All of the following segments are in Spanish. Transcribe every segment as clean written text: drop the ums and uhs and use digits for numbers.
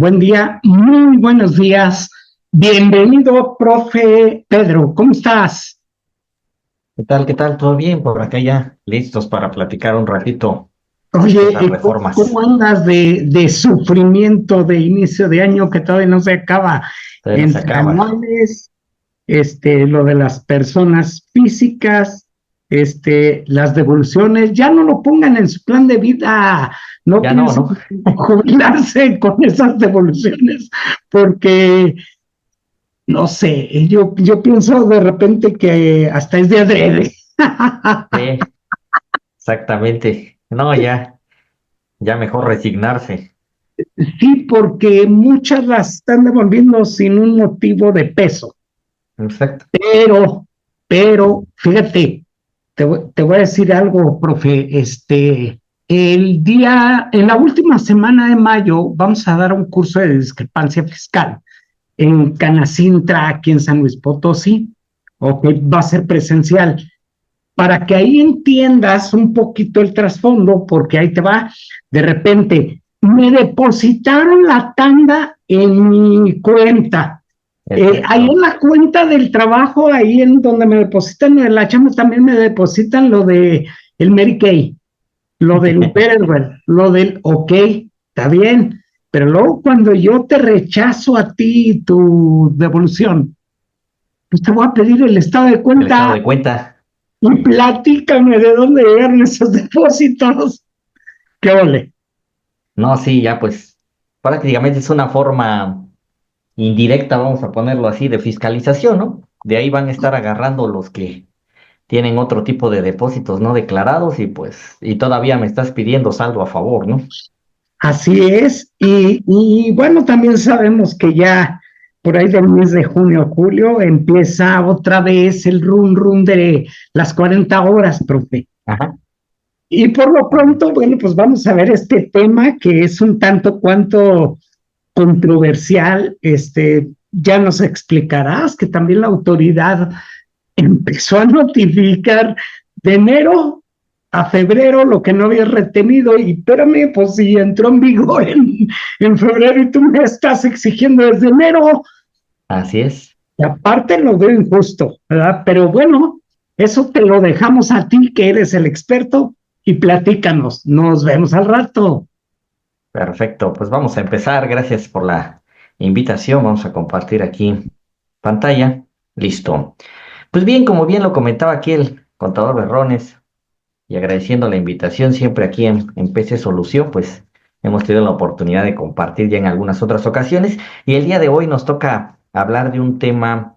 Buen día, muy buenos días. Bienvenido, profe Pedro. ¿Cómo estás? ¿Qué tal? ¿Qué tal? ¿Todo bien? Por acá ya listos para platicar un ratito de Oye, esas ¿cómo reformas. andas de sufrimiento de inicio de año que todavía no se acaba? Todavía no se Entre acaba. anuales, lo de las personas físicas, las devoluciones, ya no lo pongan en su plan de vida, no Ya no, piensen ¿no? jubilarse con esas devoluciones, porque no sé, yo pienso de repente que hasta es de adrede. Sí, exactamente. No, ya mejor resignarse. Sí, porque muchas las están devolviendo sin un motivo de peso. Exacto. Pero, fíjate, te voy a decir algo, profe. En la última semana de mayo, vamos a dar un curso de discrepancia fiscal en Canacintra, aquí en San Luis Potosí. Ok, va a ser presencial. Para que ahí entiendas un poquito el trasfondo, porque ahí te va, de repente, me depositaron la tanda en mi cuenta. Ahí en Exacto. la cuenta del trabajo, ahí en donde me depositan en la chamba, también me depositan lo de el Mary Kay, lo del Betterware, lo del OK, está bien, pero luego cuando yo te rechazo a ti tu devolución, pues te voy a pedir el estado de El estado cuenta. de cuenta. Y platícame de dónde llegaron esos depósitos. ¿Qué ole? No, sí, ya pues prácticamente es una forma indirecta, vamos a ponerlo así, de fiscalización, ¿no? De ahí van a estar agarrando los que tienen otro tipo de depósitos no declarados y todavía me estás pidiendo saldo a favor, ¿no? Así es. Y bueno, también sabemos que ya por ahí del mes de junio, julio, empieza otra vez el run de las 40 horas, profe. Ajá. Y por lo pronto, bueno, pues vamos a ver este tema que es un tanto cuanto controversial. Ya nos explicarás que también la autoridad empezó a notificar de enero a febrero lo que no había retenido y espérame, pues si entró en vigor en febrero y tú me estás exigiendo desde enero, Así es. y aparte lo veo injusto, ¿verdad? Pero bueno, eso te lo dejamos a ti que eres el experto y platícanos, nos vemos al rato. Perfecto, pues vamos a empezar. Gracias por la invitación. Vamos a compartir aquí pantalla. Listo. Pues bien, como bien lo comentaba aquí el contador Berrones y agradeciendo la invitación siempre aquí en PC Solución, pues hemos tenido la oportunidad de compartir ya en algunas otras ocasiones y el día de hoy nos toca hablar de un tema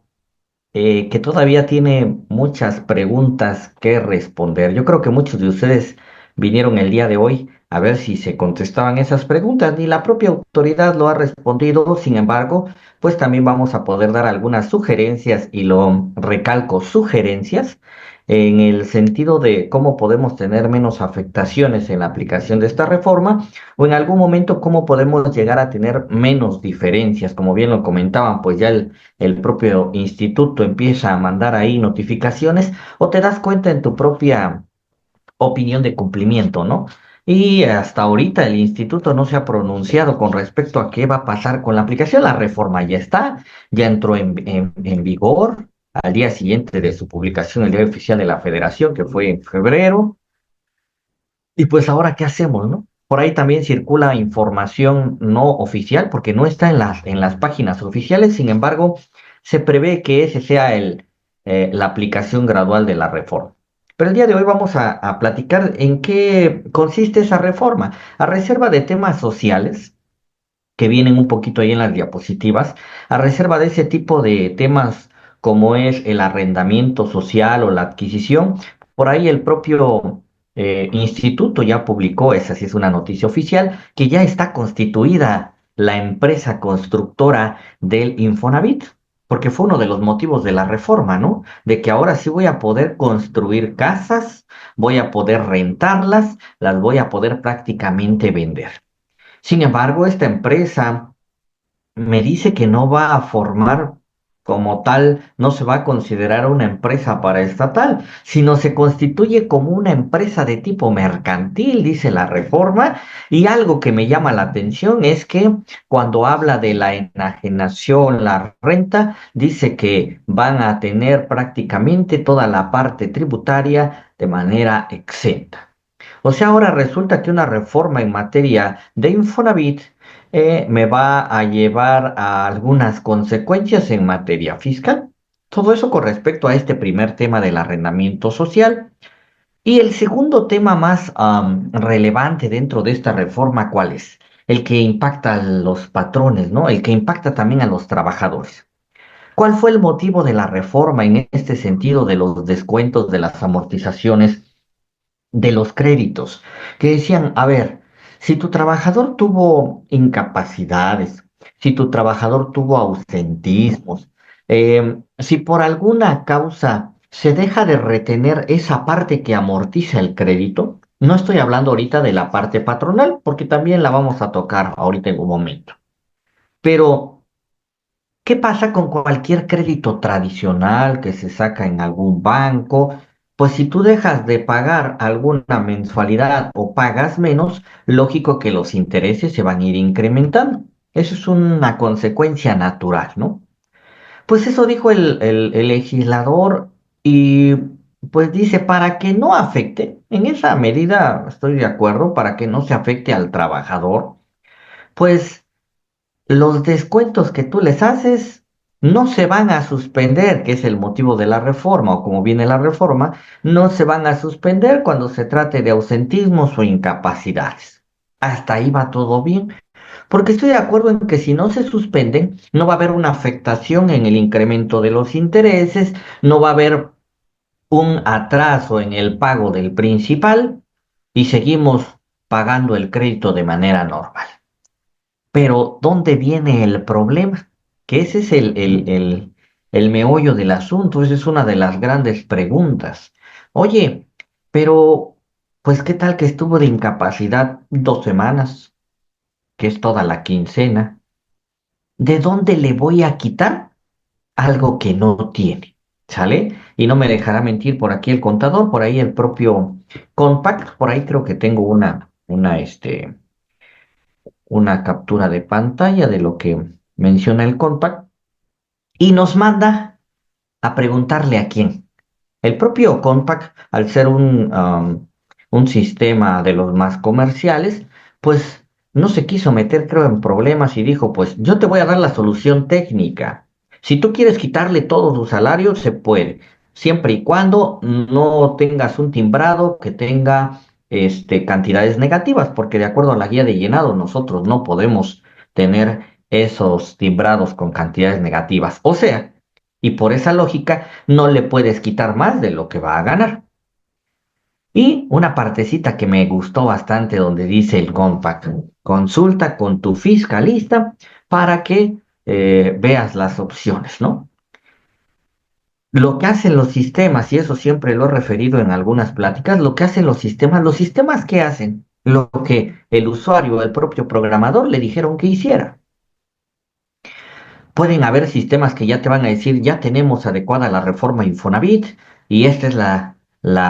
que todavía tiene muchas preguntas que responder. Yo creo que muchos de ustedes vinieron el día de hoy a ver si se contestaban esas preguntas, ni la propia autoridad lo ha respondido. Sin embargo, pues también vamos a poder dar algunas sugerencias, y lo recalco, sugerencias, en el sentido de cómo podemos tener menos afectaciones en la aplicación de esta reforma, o en algún momento cómo podemos llegar a tener menos diferencias. Como bien lo comentaban, pues ya el propio instituto empieza a mandar ahí notificaciones, o te das cuenta en tu propia opinión de cumplimiento, ¿no? Y hasta ahorita el instituto no se ha pronunciado con respecto a qué va a pasar con la aplicación. La reforma ya está, ya entró en vigor al día siguiente de su publicación en el Diario Oficial de la Federación, que fue en febrero. Y pues ahora, ¿qué hacemos, no? Por ahí también circula información no oficial, porque no está en las páginas oficiales. Sin embargo, se prevé que ese sea la aplicación gradual de la reforma. Pero el día de hoy vamos a platicar en qué consiste esa reforma. A reserva de temas sociales, que vienen un poquito ahí en las diapositivas, a reserva de ese tipo de temas como es el arrendamiento social o la adquisición, por ahí el propio instituto ya publicó, esa sí es una noticia oficial, que ya está constituida la empresa constructora del Infonavit, porque fue uno de los motivos de la reforma, ¿no? De que ahora sí voy a poder construir casas, voy a poder rentarlas, las voy a poder prácticamente vender. Sin embargo, esta empresa me dice que no va a formar como tal no se va a considerar una empresa paraestatal, sino se constituye como una empresa de tipo mercantil, dice la reforma. Y algo que me llama la atención es que cuando habla de la enajenación, la renta, dice que van a tener prácticamente toda la parte tributaria de manera exenta. O sea, ahora resulta que una reforma en materia de Infonavit me va a llevar a algunas consecuencias en materia fiscal. Todo eso con respecto a este primer tema del arrendamiento social. Y el segundo tema más relevante dentro de esta reforma, ¿cuál es? El que impacta a los patrones, ¿no? El que impacta también a los trabajadores. ¿Cuál fue el motivo de la reforma en este sentido de los descuentos de las amortizaciones de los créditos? Que decían, a ver, si tu trabajador tuvo incapacidades, si tu trabajador tuvo ausentismos, si por alguna causa se deja de retener esa parte que amortiza el crédito, no estoy hablando ahorita de la parte patronal, porque también la vamos a tocar ahorita en un momento, pero ¿qué pasa con cualquier crédito tradicional que se saca en algún banco? Pues si tú dejas de pagar alguna mensualidad o pagas menos, lógico que los intereses se van a ir incrementando. Eso es una consecuencia natural, ¿no? Pues eso dijo el legislador y pues dice, para que no afecte, en esa medida estoy de acuerdo, para que no se afecte al trabajador, pues los descuentos que tú les haces no se van a suspender, que es el motivo de la reforma, o como viene la reforma, no se van a suspender cuando se trate de ausentismos o incapacidades. Hasta ahí va todo bien, porque estoy de acuerdo en que si no se suspenden, no va a haber una afectación en el incremento de los intereses, no va a haber un atraso en el pago del principal y seguimos pagando el crédito de manera normal. Pero ¿dónde viene el problema? Que ese es el meollo del asunto, esa es una de las grandes preguntas. Oye, pero, pues, ¿qué tal que estuvo de incapacidad 2 semanas, que es toda la quincena? ¿De dónde le voy a quitar algo que no tiene? ¿Sale? Y no me dejará mentir por aquí el contador, por ahí el propio Compact, por ahí creo que tengo una captura de pantalla de lo que menciona el Compact y nos manda a preguntarle a quién. El propio Compact, al ser un sistema de los más comerciales, pues no se quiso meter, creo, en problemas y dijo, pues yo te voy a dar la solución técnica. Si tú quieres quitarle todo su salario, se puede, siempre y cuando no tengas un timbrado que tenga cantidades negativas, porque de acuerdo a la guía de llenado, nosotros no podemos tener esos timbrados con cantidades negativas. O sea, y por esa lógica, no le puedes quitar más de lo que va a ganar. Y una partecita que me gustó bastante donde dice el Compact, consulta con tu fiscalista para que veas las opciones, ¿no? Lo que hacen los sistemas, y eso siempre lo he referido en algunas pláticas, lo que hacen los sistemas ¿qué hacen? Lo que el usuario, el propio programador le dijeron que hiciera. Pueden haber sistemas que ya te van a decir, ya tenemos adecuada la reforma Infonavit y esta es la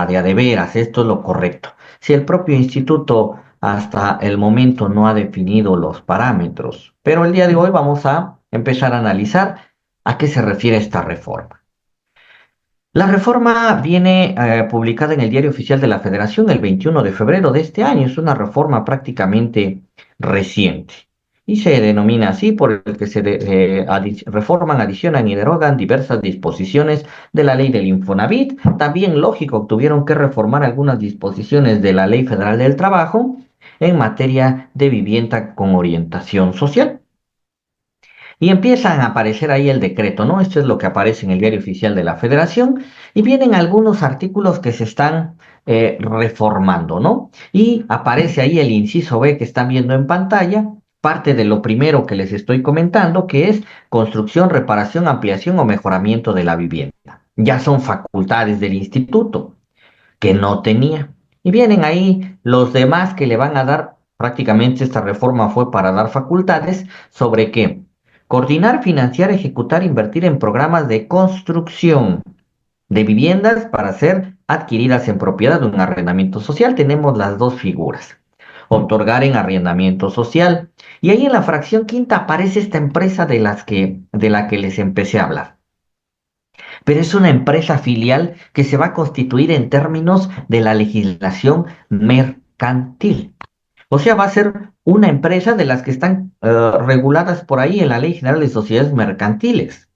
de a de veras, esto es lo correcto. Si el propio instituto hasta el momento no ha definido los parámetros, pero el día de hoy vamos a empezar a analizar a qué se refiere esta reforma. La reforma viene publicada en el Diario Oficial de la Federación el 21 de febrero de este año. Es una reforma prácticamente reciente y se denomina así por el que reforman, adicionan y derogan diversas disposiciones de la ley del Infonavit. También, lógico, tuvieron que reformar algunas disposiciones de la Ley Federal del Trabajo en materia de vivienda con orientación social. Y empiezan a aparecer ahí el decreto, ¿no? Esto es lo que aparece en el Diario Oficial de la Federación y vienen algunos artículos que se están reformando, ¿no? Y aparece ahí el inciso B que están viendo en pantalla, parte de lo primero que les estoy comentando, que es construcción, reparación, ampliación o mejoramiento de la vivienda. Ya son facultades del instituto que no tenía. Y vienen ahí los demás que le van a dar, prácticamente esta reforma fue para dar facultades sobre qué. Coordinar, financiar, ejecutar, invertir en programas de construcción de viviendas para ser adquiridas en propiedad de un arrendamiento social. Tenemos las dos figuras. Otorgar en arrendamiento social. Y ahí en la fracción quinta aparece esta empresa de la que les empecé a hablar. Pero es una empresa filial que se va a constituir en términos de la legislación mercantil. O sea, va a ser una empresa de las que están reguladas por ahí en la Ley General de Sociedades Mercantiles.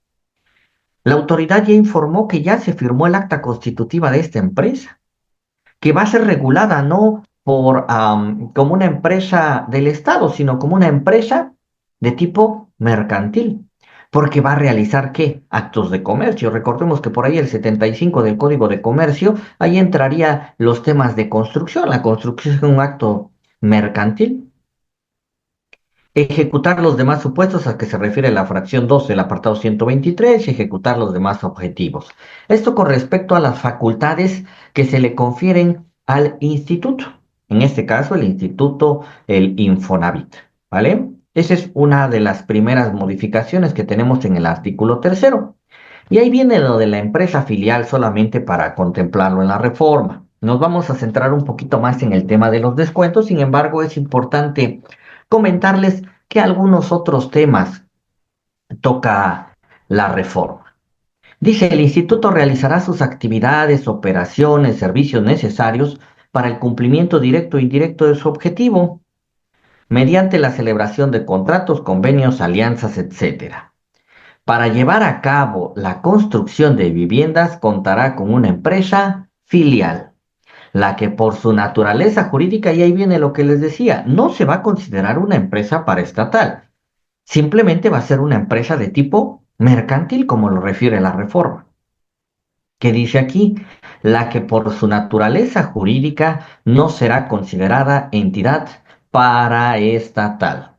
La autoridad ya informó que ya se firmó el acta constitutiva de esta empresa, que va a ser regulada no como una empresa del Estado, sino como una empresa de tipo mercantil, porque va a realizar ¿qué? Actos de comercio. Recordemos que por ahí el 75 del Código de Comercio, ahí entraría los temas de construcción. La construcción es un acto mercantil. Ejecutar los demás supuestos a que se refiere la fracción 2 del apartado 123 y ejecutar los demás objetivos. Esto con respecto a las facultades que se le confieren al instituto. En este caso, el instituto, el Infonavit, ¿vale? Esa es una de las primeras modificaciones que tenemos en el artículo tercero. Y ahí viene lo de la empresa filial solamente para contemplarlo en la reforma. Nos vamos a centrar un poquito más en el tema de los descuentos, sin embargo, es importante comentarles que algunos otros temas toca la reforma. Dice, el instituto realizará sus actividades, operaciones, servicios necesarios para el cumplimiento directo e indirecto de su objetivo, mediante la celebración de contratos, convenios, alianzas, etcétera. Para llevar a cabo la construcción de viviendas contará con una empresa filial, la que por su naturaleza jurídica, y ahí viene lo que les decía, no se va a considerar una empresa paraestatal, simplemente va a ser una empresa de tipo mercantil, como lo refiere la reforma. Que dice aquí, la que por su naturaleza jurídica no será considerada entidad paraestatal.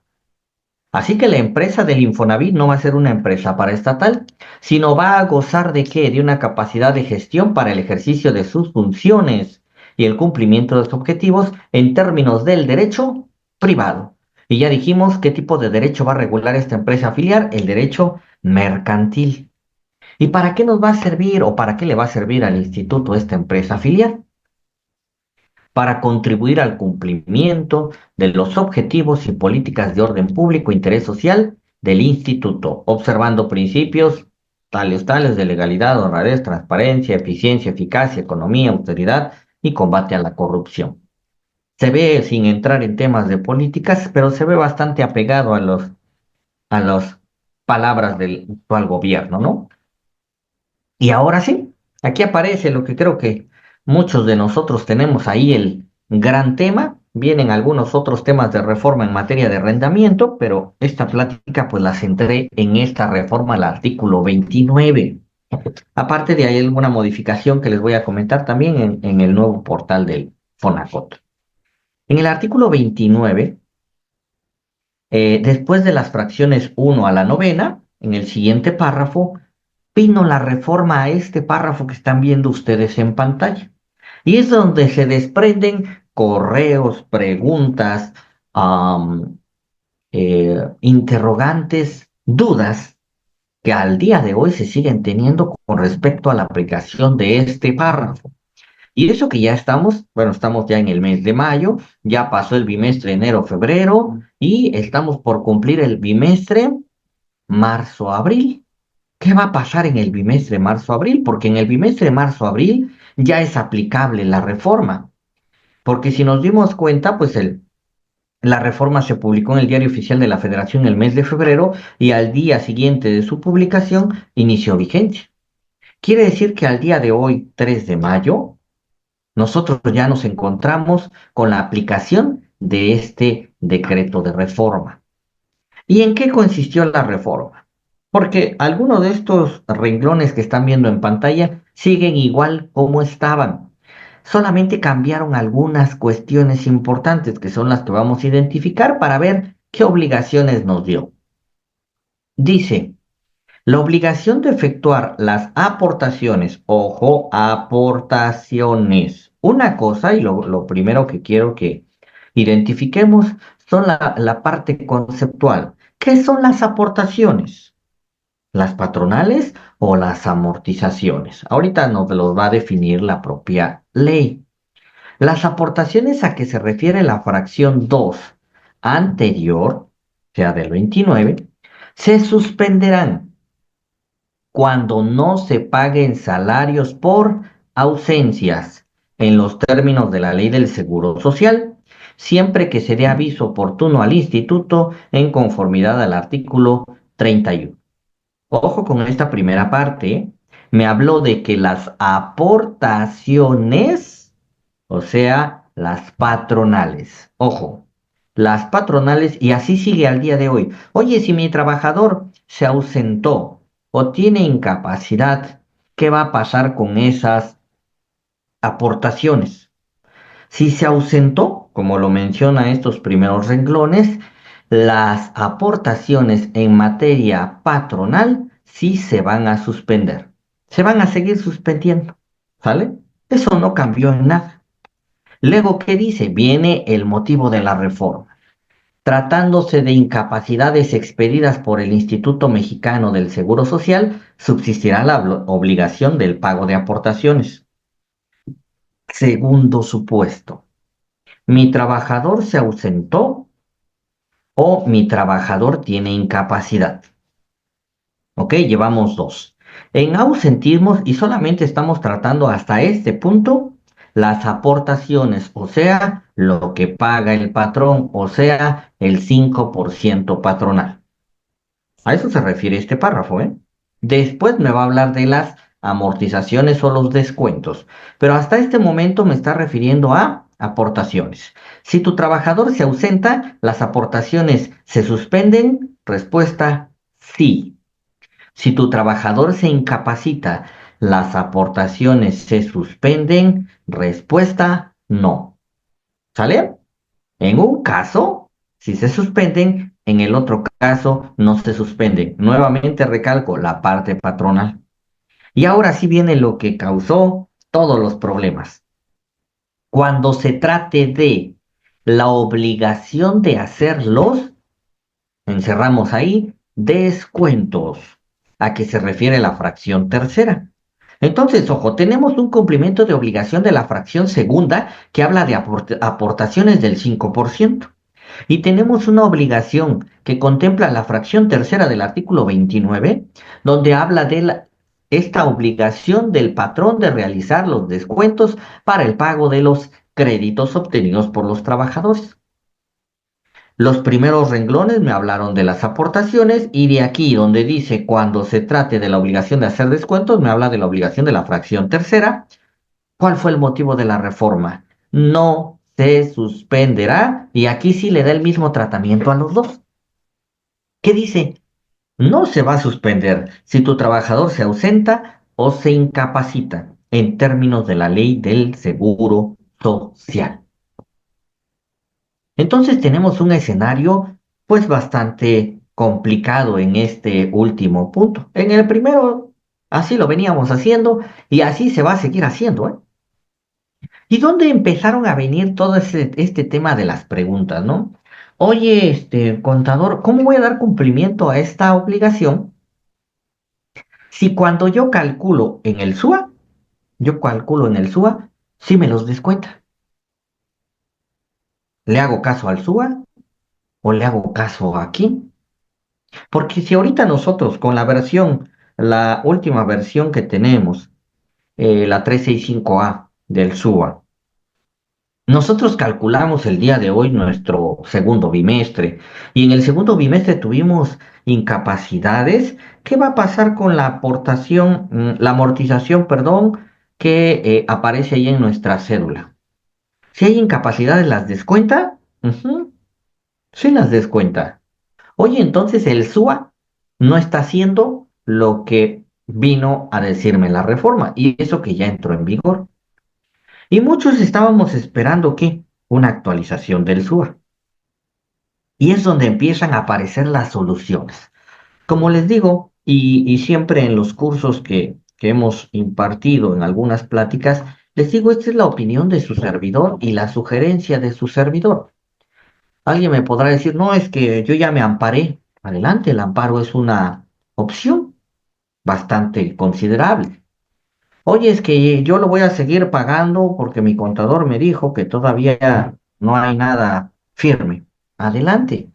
Así que la empresa del Infonavit no va a ser una empresa paraestatal, sino va a gozar de qué? De una capacidad de gestión para el ejercicio de sus funciones y el cumplimiento de sus objetivos en términos del derecho privado. Y ya dijimos qué tipo de derecho va a regular esta empresa filial, el derecho mercantil. ¿Y para qué nos va a servir o para qué le va a servir al instituto esta empresa filial? Para contribuir al cumplimiento de los objetivos y políticas de orden público e interés social del instituto, observando principios tales de legalidad, honradez, transparencia, eficiencia, eficacia, economía, austeridad y combate a la corrupción. Se ve, sin entrar en temas de políticas, pero se ve bastante apegado a las palabras del actual gobierno, ¿no? Y ahora sí, aquí aparece lo que creo que muchos de nosotros tenemos ahí, el gran tema. Vienen algunos otros temas de reforma en materia de arrendamiento, pero esta plática pues la centré en esta reforma al artículo 29. Aparte de ahí alguna modificación que les voy a comentar también en el nuevo portal del Fonacot. En el artículo 29, después de las fracciones 1 a la novena, en el siguiente párrafo, vino la reforma a este párrafo que están viendo ustedes en pantalla. Y es donde se desprenden correos, preguntas, interrogantes, dudas que al día de hoy se siguen teniendo con respecto a la aplicación de este párrafo. Y eso que ya estamos, bueno, estamos ya en el mes de mayo, ya pasó el bimestre enero-febrero y estamos por cumplir el bimestre marzo-abril. ¿Qué va a pasar en el bimestre marzo-abril? Porque en el bimestre marzo-abril ya es aplicable la reforma. Porque si nos dimos cuenta, pues la reforma se publicó en el Diario Oficial de la Federación el mes de febrero y al día siguiente de su publicación inició vigencia. Quiere decir que al día de hoy, 3 de mayo, nosotros ya nos encontramos con la aplicación de este decreto de reforma. ¿Y en qué consistió la reforma? Porque algunos de estos renglones que están viendo en pantalla siguen igual como estaban. Solamente cambiaron algunas cuestiones importantes que son las que vamos a identificar para ver qué obligaciones nos dio. Dice, la obligación de efectuar las aportaciones, ojo, aportaciones. Una cosa, y lo primero que quiero que identifiquemos, son la parte conceptual. ¿Qué son las aportaciones? ¿Las patronales o las amortizaciones? Ahorita nos los va a definir la propia ley. Las aportaciones a que se refiere la fracción 2 anterior, o sea, del 29, se suspenderán cuando no se paguen salarios por ausencias en los términos de la ley del Seguro Social, siempre que se dé aviso oportuno al instituto en conformidad al artículo 31. Ojo con esta primera parte, me habló de que las aportaciones, o sea, las patronales, ojo, las patronales, y así sigue al día de hoy. Oye, si mi trabajador se ausentó o tiene incapacidad, ¿qué va a pasar con esas aportaciones? Si se ausentó, como lo menciona estos primeros renglones, las aportaciones en materia patronal sí se van a suspender. Se van a seguir suspendiendo, ¿sale? Eso no cambió en nada. Luego, ¿qué dice? Viene el motivo de la reforma. Tratándose de incapacidades expedidas por el Instituto Mexicano del Seguro Social, subsistirá la obligación del pago de aportaciones. Segundo supuesto. Mi trabajador se ausentó o mi trabajador tiene incapacidad. ¿Ok? Llevamos dos. En ausentismos, y solamente estamos tratando hasta este punto, las aportaciones, o sea, lo que paga el patrón, o sea, el 5% patronal. A eso se refiere este párrafo, ¿eh? Después me va a hablar de las amortizaciones o los descuentos, pero hasta este momento me está refiriendo a aportaciones. Si tu trabajador se ausenta, las aportaciones se suspenden. Respuesta, sí. Si tu trabajador se incapacita, las aportaciones se suspenden. Respuesta, no. ¿Sale? En un caso, si se suspenden, en el otro caso no se suspenden. Nuevamente recalco la parte patronal. Y ahora sí viene lo que causó todos los problemas. Cuando se trate de la obligación de hacerlos, encerramos ahí descuentos. ¿A qué se refiere la fracción tercera? Entonces, ojo, tenemos un cumplimiento de obligación de la fracción segunda que habla de aportaciones del 5%. Y tenemos una obligación que contempla la fracción tercera del artículo 29, donde habla de esta obligación del patrón de realizar los descuentos para el pago de los créditos obtenidos por los trabajadores. Los primeros renglones me hablaron de las aportaciones y de aquí donde dice cuando se trate de la obligación de hacer descuentos, me habla de la obligación de la fracción tercera. ¿Cuál fue el motivo de la reforma? No se suspenderá y aquí sí le da el mismo tratamiento a los dos. ¿Qué dice? No se va a suspender si tu trabajador se ausenta o se incapacita en términos de la ley del seguro social. Entonces tenemos un escenario pues bastante complicado en este último punto. En el primero así lo veníamos haciendo y así se va a seguir haciendo, ¿eh? ¿Y dónde empezaron a venir todo este tema de las preguntas, no? Oye, contador, ¿cómo voy a dar cumplimiento a esta obligación si cuando yo calculo en el SUA, si me los descuenta? ¿Le hago caso al SUA o le hago caso aquí? Porque si ahorita nosotros con la última versión que tenemos, la 365A del SUA, nosotros calculamos el día de hoy nuestro segundo bimestre y en el segundo bimestre tuvimos incapacidades. ¿Qué va a pasar con la aportación, la amortización, perdón, que aparece ahí en nuestra cédula? Si hay incapacidades, ¿las descuenta? Ujú, sí las descuenta. Oye, entonces el SUA no está haciendo lo que vino a decirme la reforma y eso que ya entró en vigor. Y muchos estábamos esperando que una actualización del SUA. Y es donde empiezan a aparecer las soluciones. Como les digo, y siempre en los cursos que hemos impartido en algunas pláticas, les digo, esta es la opinión de su servidor y la sugerencia de su servidor. Alguien me podrá decir, no, es que yo ya me amparé. adelante, el amparo es una opción bastante considerable. Oye, es que yo lo voy a seguir pagando porque mi contador me dijo que todavía no hay nada firme. Adelante.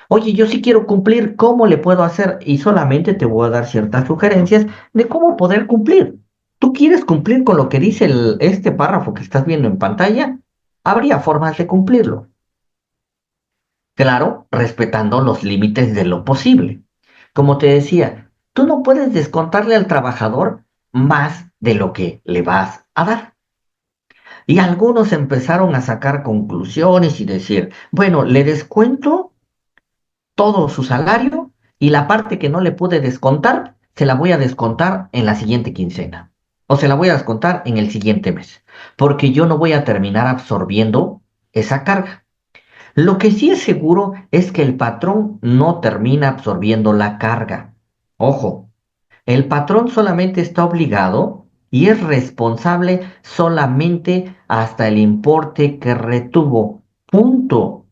Oye, yo sí quiero cumplir, ¿cómo le puedo hacer? Y solamente te voy a dar ciertas sugerencias de cómo poder cumplir. ¿Tú quieres cumplir con lo que dice este párrafo que estás viendo en pantalla? Habría formas de cumplirlo. Claro, respetando los límites de lo posible. Como te decía, tú no puedes descontarle al trabajador más de lo que le vas a dar. Y algunos empezaron a sacar conclusiones y decir, bueno, le descuento todo su salario y la parte que no le pude descontar, se la voy a descontar en la siguiente quincena o se la voy a descontar en el siguiente mes, porque yo no voy a terminar absorbiendo esa carga. Lo que sí es seguro es que el patrón no termina absorbiendo la carga. Ojo, el patrón solamente está obligado y es responsable solamente hasta el importe que retuvo. Punto.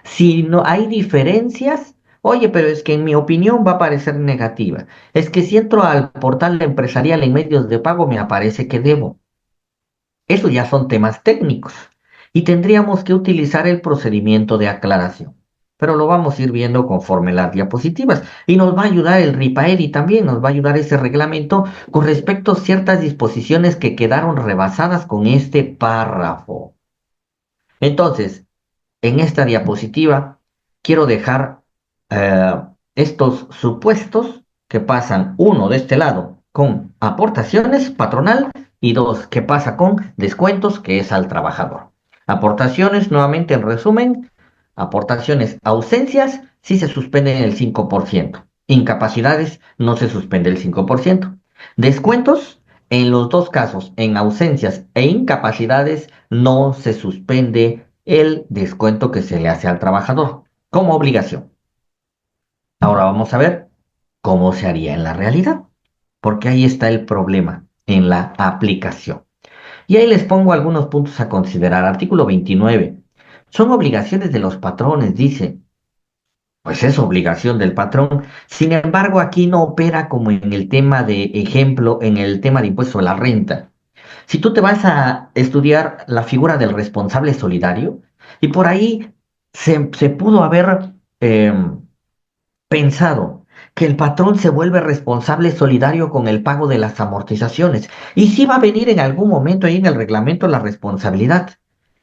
Si no hay diferencias, oye, pero es que en mi opinión va a parecer negativa. Es que si entro al portal empresarial en medios de pago me aparece que debo. Eso ya son temas técnicos y tendríamos que utilizar el procedimiento de aclaración. Pero lo vamos a ir viendo conforme las diapositivas y nos va a ayudar el RIPAEDI también, nos va a ayudar ese reglamento con respecto a ciertas disposiciones que quedaron rebasadas con este párrafo. Entonces, en esta diapositiva quiero dejar eh, estos supuestos que pasan, uno de este lado con aportaciones patronal y dos que pasa con descuentos que es al trabajador. Aportaciones, nuevamente en resumen, aportaciones, ausencias, sí se suspenden el 5%. Incapacidades, no se suspende el 5%. Descuentos, en los dos casos, en ausencias e incapacidades, no se suspende el descuento que se le hace al trabajador como obligación. Ahora vamos a ver cómo se haría en la realidad, porque ahí está el problema en la aplicación. Y ahí les pongo algunos puntos a considerar. Artículo 29. Son obligaciones de los patrones, dice. Pues es obligación del patrón. Sin embargo, aquí no opera como en el tema de ejemplo, en el tema de impuesto a la renta. Si tú te vas a estudiar la figura del responsable solidario, y por ahí se pudo haber pensado que el patrón se vuelve responsable solidario con el pago de las amortizaciones. Y sí va a venir en algún momento ahí en el reglamento la responsabilidad.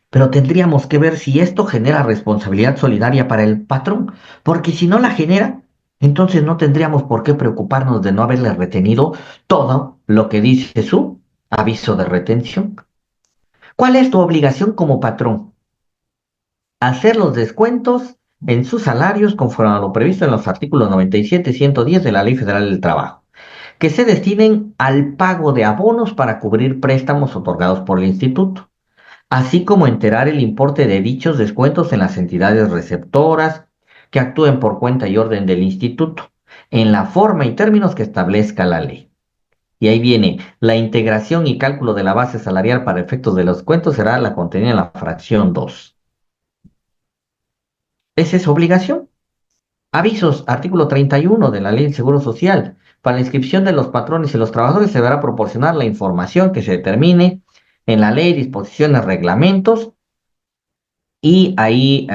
Pero tendríamos que ver si esto genera responsabilidad solidaria para el patrón, porque si no la genera, entonces no tendríamos por qué preocuparnos de no haberle retenido todo lo que dice su aviso de retención. ¿Cuál es tu obligación como patrón? Hacer los descuentos en sus salarios conforme a lo previsto en los artículos 97 y 110 de la Ley Federal del Trabajo, que se destinen al pago de abonos para cubrir préstamos otorgados por el instituto, así como enterar el importe de dichos descuentos en las entidades receptoras que actúen por cuenta y orden del instituto, en la forma y términos que establezca la ley. Y ahí viene, la integración y cálculo de la base salarial para efectos de los descuentos será la contenida en la fracción 2. Esa es su obligación. Avisos, artículo 31 de la Ley del Seguro Social. Para la inscripción de los patrones y los trabajadores se deberá proporcionar la información que se determine en la ley, disposiciones, reglamentos. Y ahí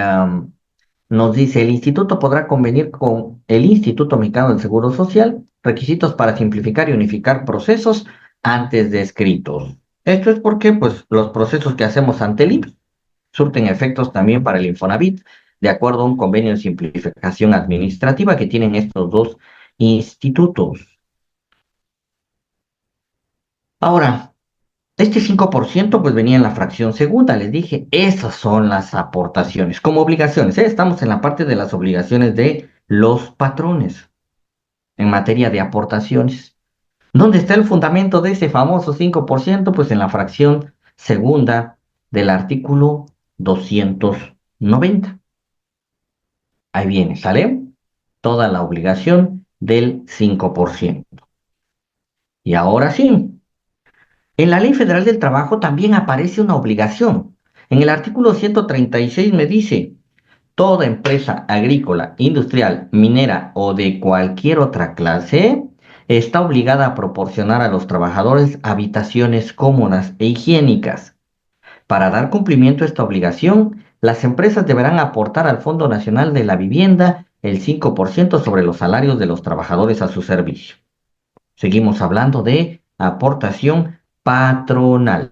nos dice, el instituto podrá convenir con el Instituto Mexicano del Seguro Social requisitos para simplificar y unificar procesos antes descritos. Esto es porque pues, los procesos que hacemos ante el IMSS surten efectos también para el Infonavit, de acuerdo a un convenio de simplificación administrativa que tienen estos dos institutos. Ahora, este 5% pues venía en la fracción segunda, les dije, esas son las aportaciones, como obligaciones, ¿eh? Estamos en la parte de las obligaciones de los patrones en materia de aportaciones. ¿Dónde está el fundamento de ese famoso 5%? Pues en la fracción segunda del artículo 290. Ahí viene, ¿sale? Toda la obligación del 5%. Y ahora sí, en la Ley Federal del Trabajo también aparece una obligación. En el artículo 136 me dice, toda empresa agrícola, industrial, minera o de cualquier otra clase está obligada a proporcionar a los trabajadores habitaciones cómodas e higiénicas. Para dar cumplimiento a esta obligación, las empresas deberán aportar al Fondo Nacional de la Vivienda el 5% sobre los salarios de los trabajadores a su servicio. Seguimos hablando de aportación patronal.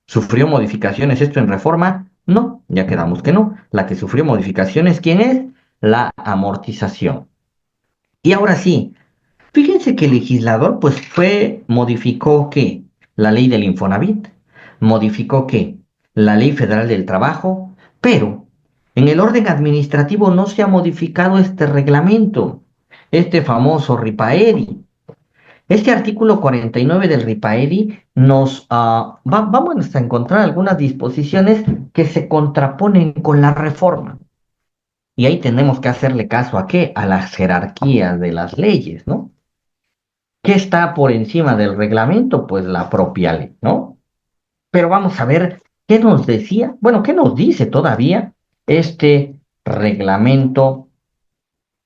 ¿Sufrió modificaciones esto en reforma? No, ya quedamos que no. La que sufrió modificaciones, ¿quién es? La amortización. Y ahora sí, fíjense que el legislador modificó ¿qué? La ley del Infonavit, modificó ¿qué? La ley federal del trabajo, pero en el orden administrativo no se ha modificado este reglamento, este famoso RIPAERI. Este artículo 49 del RIPAERI vamos a encontrar algunas disposiciones que se contraponen con la reforma. Y ahí tenemos que hacerle caso a ¿qué? A las jerarquías de las leyes, ¿no? ¿Qué está por encima del reglamento? Pues la propia ley, ¿no? Pero vamos a ver qué nos decía, bueno, qué nos dice todavía este reglamento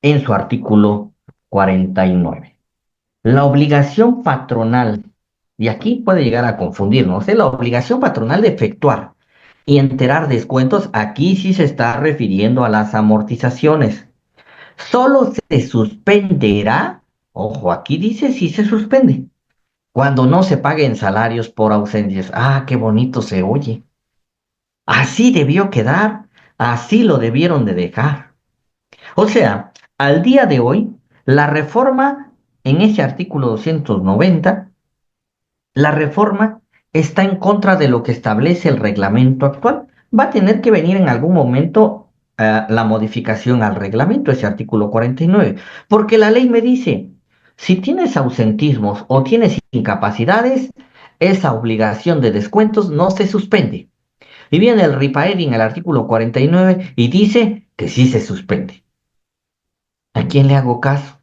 en su artículo 49. La obligación patronal, y aquí puede llegar a confundirnos, la obligación patronal de efectuar y enterar descuentos, aquí sí se está refiriendo a las amortizaciones. Solo se suspenderá, ojo, aquí dice si se suspende, cuando no se paguen salarios por ausencias. Ah, qué bonito se oye. Así debió quedar, así lo debieron de dejar. O sea, al día de hoy, la reforma en ese artículo 290, la reforma está en contra de lo que establece el reglamento actual. Va a tener que venir en algún momento la modificación al reglamento, ese artículo 49, porque la ley me dice, si tienes ausentismos o tienes incapacidades, esa obligación de descuentos no se suspende. Y viene el RIPAERI en el artículo 49 y dice que sí se suspende. ¿A quién le hago caso?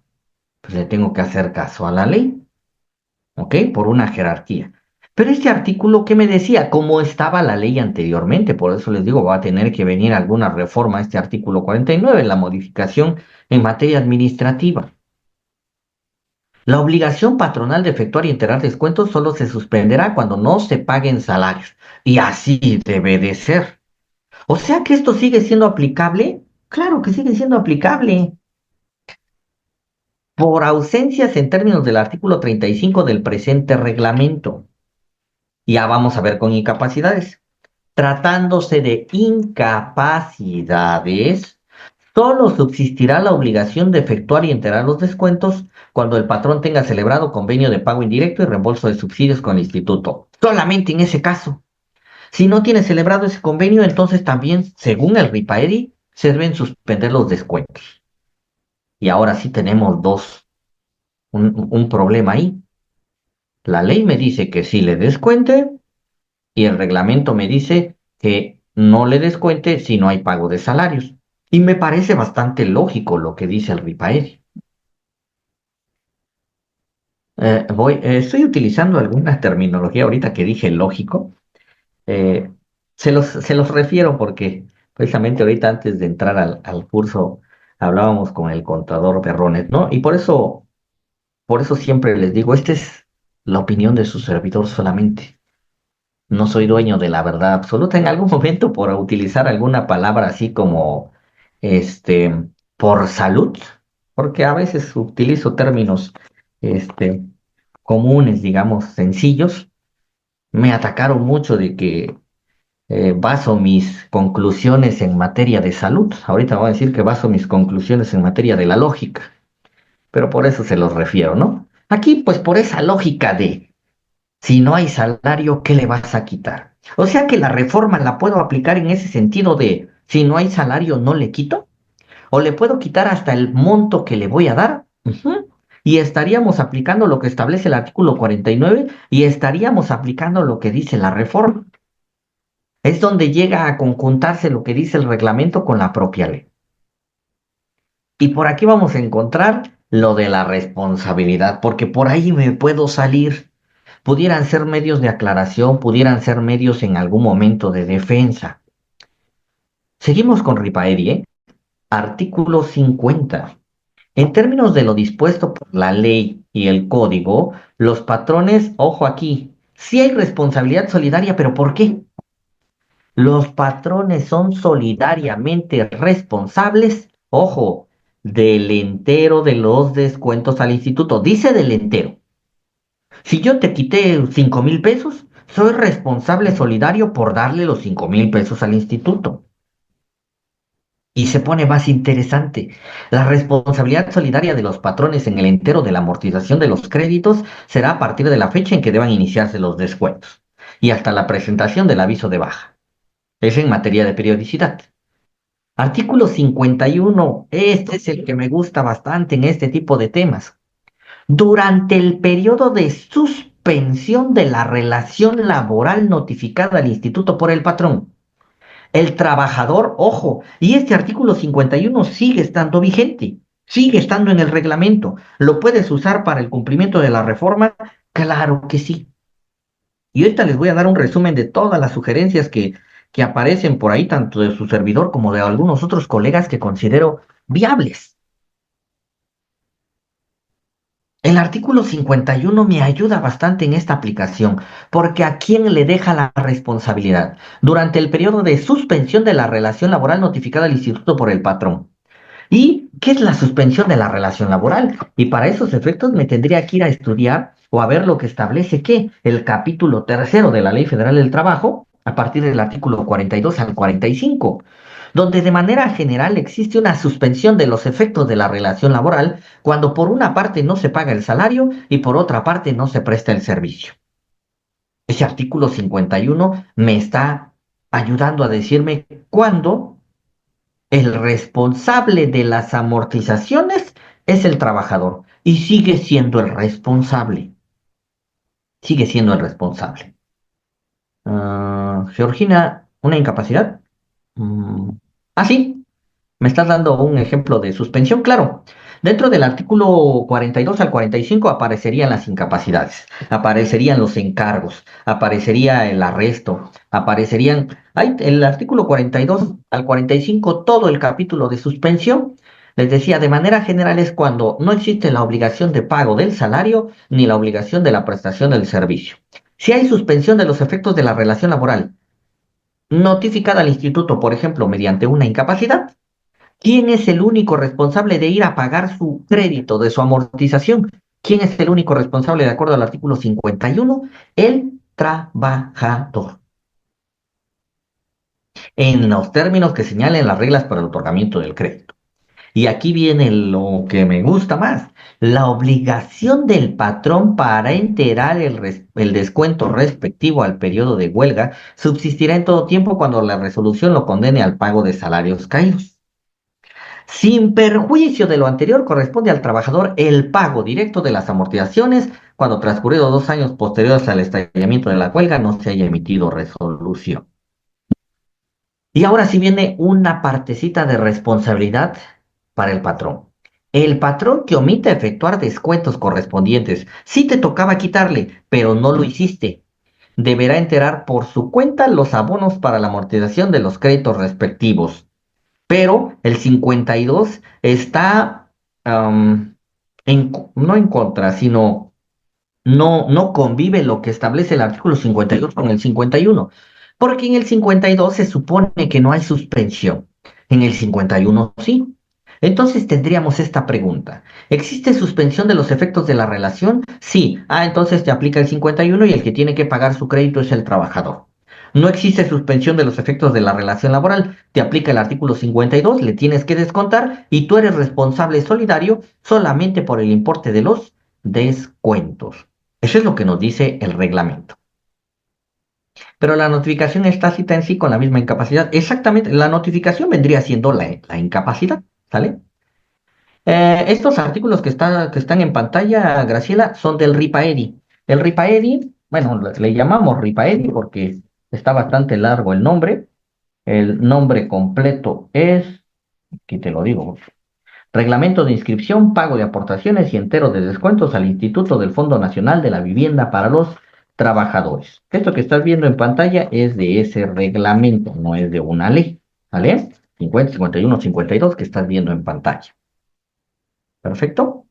Pues le tengo que hacer caso a la ley, ¿ok? Por una jerarquía. Pero este artículo, ¿qué me decía? ¿Cómo estaba la ley anteriormente? Por eso les digo, va a tener que venir alguna reforma a este artículo 49, la modificación en materia administrativa. La obligación patronal de efectuar y enterar descuentos solo se suspenderá cuando no se paguen salarios. Y así debe de ser. O sea que esto sigue siendo aplicable. Claro que sigue siendo aplicable. Por ausencias en términos del artículo 35 del presente reglamento. Ya vamos a ver con incapacidades. Tratándose de incapacidades, solo subsistirá la obligación de efectuar y enterar los descuentos cuando el patrón tenga celebrado convenio de pago indirecto y reembolso de subsidios con el instituto. Solamente en ese caso. Si no tiene celebrado ese convenio, entonces también, según el RIPAERI, se deben suspender los descuentos. Y ahora sí tenemos un problema ahí. La ley me dice que sí le descuente y el reglamento me dice que no le descuente si no hay pago de salarios. Y me parece bastante lógico lo que dice el RIPAERI. Estoy utilizando alguna terminología ahorita que dije lógico. Eh, se los refiero porque precisamente ahorita antes de entrar al curso hablábamos con el contador Berrones, ¿no? Y por eso siempre les digo, esta es la opinión de su servidor solamente. No soy dueño de la verdad absoluta. En algún momento por utilizar alguna palabra así como, este, por salud, porque a veces utilizo términos, este, comunes, digamos, sencillos, me atacaron mucho de que baso mis conclusiones en materia de salud. Ahorita voy a decir que baso mis conclusiones en materia de la lógica, pero por eso se los refiero, ¿no? Aquí, pues por esa lógica de si no hay salario, ¿qué le vas a quitar? O sea que la reforma la puedo aplicar en ese sentido de si no hay salario, no le quito, o le puedo quitar hasta el monto que le voy a dar. Ujú. Y estaríamos aplicando lo que establece el artículo 49 y estaríamos aplicando lo que dice la reforma. Es donde llega a conjuntarse lo que dice el reglamento con la propia ley. Y por aquí vamos a encontrar lo de la responsabilidad, porque por ahí me puedo salir. Pudieran ser medios de aclaración, pudieran ser medios en algún momento de defensa. Seguimos con Ripaeri, ¿eh? Artículo 50. En términos de lo dispuesto por la ley y el código, los patrones, ojo aquí, sí hay responsabilidad solidaria, pero ¿por qué? Los patrones son solidariamente responsables, ojo, del entero de los descuentos al instituto. Dice del entero. Si yo te quité 5,000 pesos, soy responsable solidario por darle los 5,000 pesos al instituto. Y se pone más interesante. La responsabilidad solidaria de los patrones en el entero de la amortización de los créditos será a partir de la fecha en que deban iniciarse los descuentos y hasta la presentación del aviso de baja. Es en materia de periodicidad. Artículo 51. Este es el que me gusta bastante en este tipo de temas. Durante el periodo de suspensión de la relación laboral notificada al instituto por el patrón, el trabajador, ojo, y este artículo 51 sigue estando vigente, sigue estando en el reglamento. ¿Lo puedes usar para el cumplimiento de la reforma? Claro que sí. Y ahorita les voy a dar un resumen de todas las sugerencias que aparecen por ahí, tanto de su servidor como de algunos otros colegas que considero viables. El artículo 51 me ayuda bastante en esta aplicación, porque ¿a quién le deja la responsabilidad? Durante el periodo de suspensión de la relación laboral notificada al instituto por el patrón. ¿Y qué es la suspensión de la relación laboral? Y para esos efectos me tendría que ir a estudiar o a ver lo que establece que el capítulo tercero de la Ley Federal del Trabajo, a partir del artículo 42 al 45, donde de manera general existe una suspensión de los efectos de la relación laboral cuando por una parte no se paga el salario y por otra parte no se presta el servicio. Ese artículo 51 me está ayudando a decirme cuándo el responsable de las amortizaciones es el trabajador y sigue siendo el responsable. Sigue siendo el responsable. Georgina, ¿una incapacidad? Mm, sí, me estás dando un ejemplo de suspensión, claro. Dentro del artículo 42 al 45 aparecerían las incapacidades, aparecerían los encargos, aparecería el arresto, aparecerían, hay el artículo 42 al 45, todo el capítulo de suspensión. Les decía, de manera general es cuando no existe la obligación de pago del salario ni la obligación de la prestación del servicio. Si hay suspensión de los efectos de la relación laboral notificada al instituto, por ejemplo, mediante una incapacidad, ¿quién es el único responsable de ir a pagar su crédito de su amortización? ¿Quién es el único responsable de acuerdo al artículo 51? El trabajador. En los términos que señalen las reglas para el otorgamiento del crédito. Y aquí viene lo que me gusta más. La obligación del patrón para enterar el descuento respectivo al periodo de huelga subsistirá en todo tiempo cuando la resolución lo condene al pago de salarios caídos. Sin perjuicio de lo anterior, corresponde al trabajador el pago directo de las amortizaciones cuando transcurridos 2 años posteriores al estallamiento de la huelga no se haya emitido resolución. Y ahora sí viene una partecita de responsabilidad para el patrón. El patrón que omite efectuar descuentos correspondientes, sí te tocaba quitarle, pero no lo hiciste, deberá enterar por su cuenta los abonos para la amortización de los créditos respectivos. Pero el 52 está no en contra, sino no convive lo que establece el artículo 52 con el 51, porque en el 52 se supone que no hay suspensión, en el 51 sí. Entonces tendríamos esta pregunta. ¿Existe suspensión de los efectos de la relación? Sí. Entonces te aplica el 51 y el que tiene que pagar su crédito es el trabajador. No existe suspensión de los efectos de la relación laboral. Te aplica el artículo 52, le tienes que descontar y tú eres responsable solidario solamente por el importe de los descuentos. Eso es lo que nos dice el reglamento. Pero la notificación es tácita en sí con la misma incapacidad. Exactamente, la notificación vendría siendo la incapacidad, ¿sale? Estos artículos que están en pantalla, Graciela, son del RIPAEDI. El RIPAEDI, bueno, le llamamos RIPAEDI porque está bastante largo el nombre. El nombre completo es, aquí te lo digo, Reglamento de inscripción, pago de aportaciones y entero de descuentos al Instituto del Fondo Nacional de la Vivienda para los Trabajadores. Esto que estás viendo en pantalla es de ese reglamento, no es de una ley. ¿vale? 50, 51, 52 que estás viendo en pantalla. Perfecto.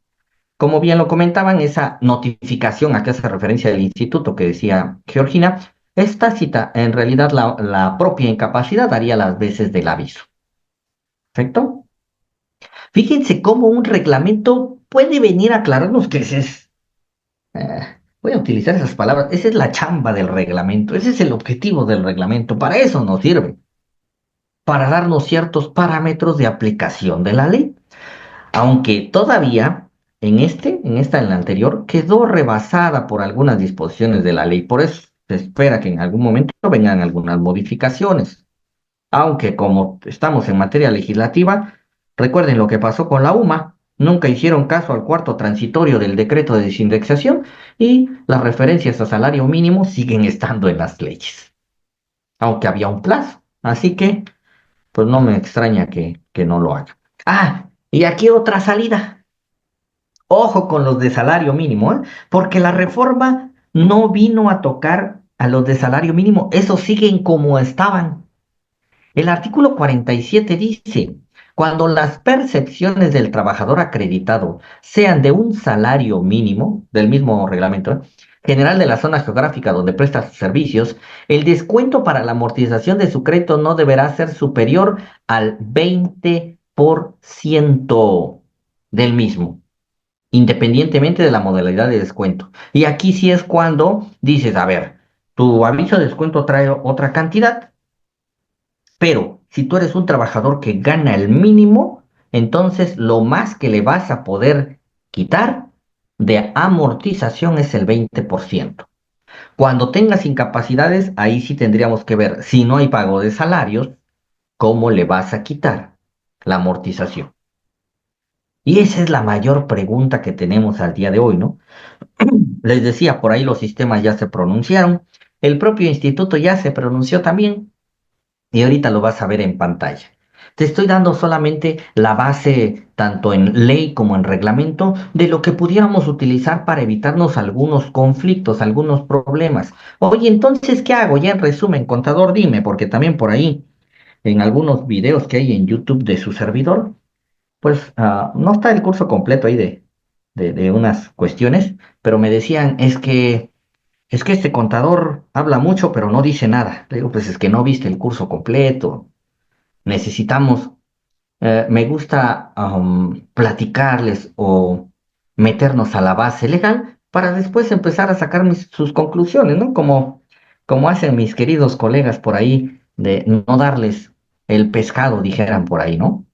Como bien lo comentaban, esa notificación a que hace referencia del instituto que decía Georgina, esta cita, en realidad la propia incapacidad daría las veces del aviso. ¿Perfecto? Fíjense cómo un reglamento puede venir a aclararnos que ese es, voy a utilizar esas palabras, esa es la chamba del reglamento, ese es el objetivo del reglamento, para eso nos sirve, para darnos ciertos parámetros de aplicación de la ley. Aunque todavía en la anterior, quedó rebasada por algunas disposiciones de la ley. Por eso se espera que en algún momento vengan algunas modificaciones. Aunque como estamos en materia legislativa, recuerden lo que pasó con la UMA. Nunca hicieron caso al cuarto transitorio del decreto de desindexación y las referencias a salario mínimo siguen estando en las leyes, aunque había un plazo. Así que, pues no me extraña que no lo haga. Ah, y aquí otra salida. Ojo con los de salario mínimo, ¿eh? Porque la reforma no vino a tocar a los de salario mínimo, esos siguen como estaban. El artículo 47 dice, cuando las percepciones del trabajador acreditado sean de un salario mínimo, del mismo reglamento, general de la zona geográfica donde presta sus servicios, el descuento para la amortización de su crédito no deberá ser superior al 20% del mismo, independientemente de la modalidad de descuento. Y aquí sí es cuando dices, a ver, tu aviso de descuento trae otra cantidad, pero si tú eres un trabajador que gana el mínimo, entonces lo más que le vas a poder quitar de amortización es el 20%. Cuando tengas incapacidades, ahí sí tendríamos que ver, si no hay pago de salarios, ¿cómo le vas a quitar la amortización? Y esa es la mayor pregunta que tenemos al día de hoy, ¿no? Les decía, por ahí los sistemas ya se pronunciaron, el propio instituto ya se pronunció también y ahorita lo vas a ver en pantalla. Te estoy dando solamente la base, tanto en ley como en reglamento, de lo que pudiéramos utilizar para evitarnos algunos conflictos, algunos problemas. Oye, entonces, ¿qué hago? Ya en resumen, contador, dime, porque también por ahí, en algunos videos que hay en YouTube de su servidor, pues no está el curso completo ahí de unas cuestiones, pero me decían, es que este contador habla mucho, pero no dice nada. Le digo, pues es que no viste el curso completo. Necesitamos, me gusta platicarles o meternos a la base legal para después empezar a sacar sus conclusiones, ¿no? Como hacen mis queridos colegas por ahí, de no darles el pescado, dijeran por ahí, ¿no?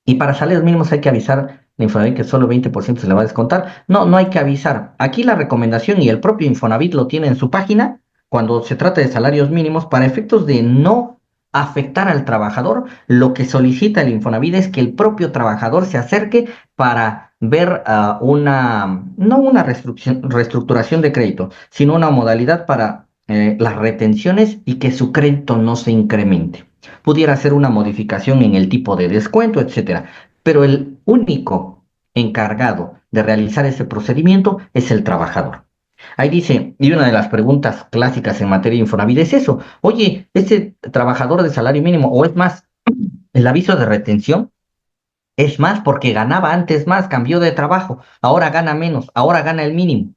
Y para salarios mínimos hay que avisar la Infonavit que solo 20% se le va a descontar. No, no hay que avisar. Aquí la recomendación y el propio Infonavit lo tiene en su página cuando se trata de salarios mínimos para efectos de no afectar al trabajador. Lo que solicita el Infonavit es que el propio trabajador se acerque para ver no una reestructuración de crédito, sino una modalidad para las retenciones y que su crédito no se incremente. Pudiera ser una modificación en el tipo de descuento, etcétera. Pero el único encargado de realizar ese procedimiento es el trabajador. Ahí dice, y una de las preguntas clásicas en materia de Infonavit es eso, oye, ese trabajador de salario mínimo, o es más, el aviso de retención, es más porque ganaba antes más, cambió de trabajo, ahora gana menos, ahora gana el mínimo.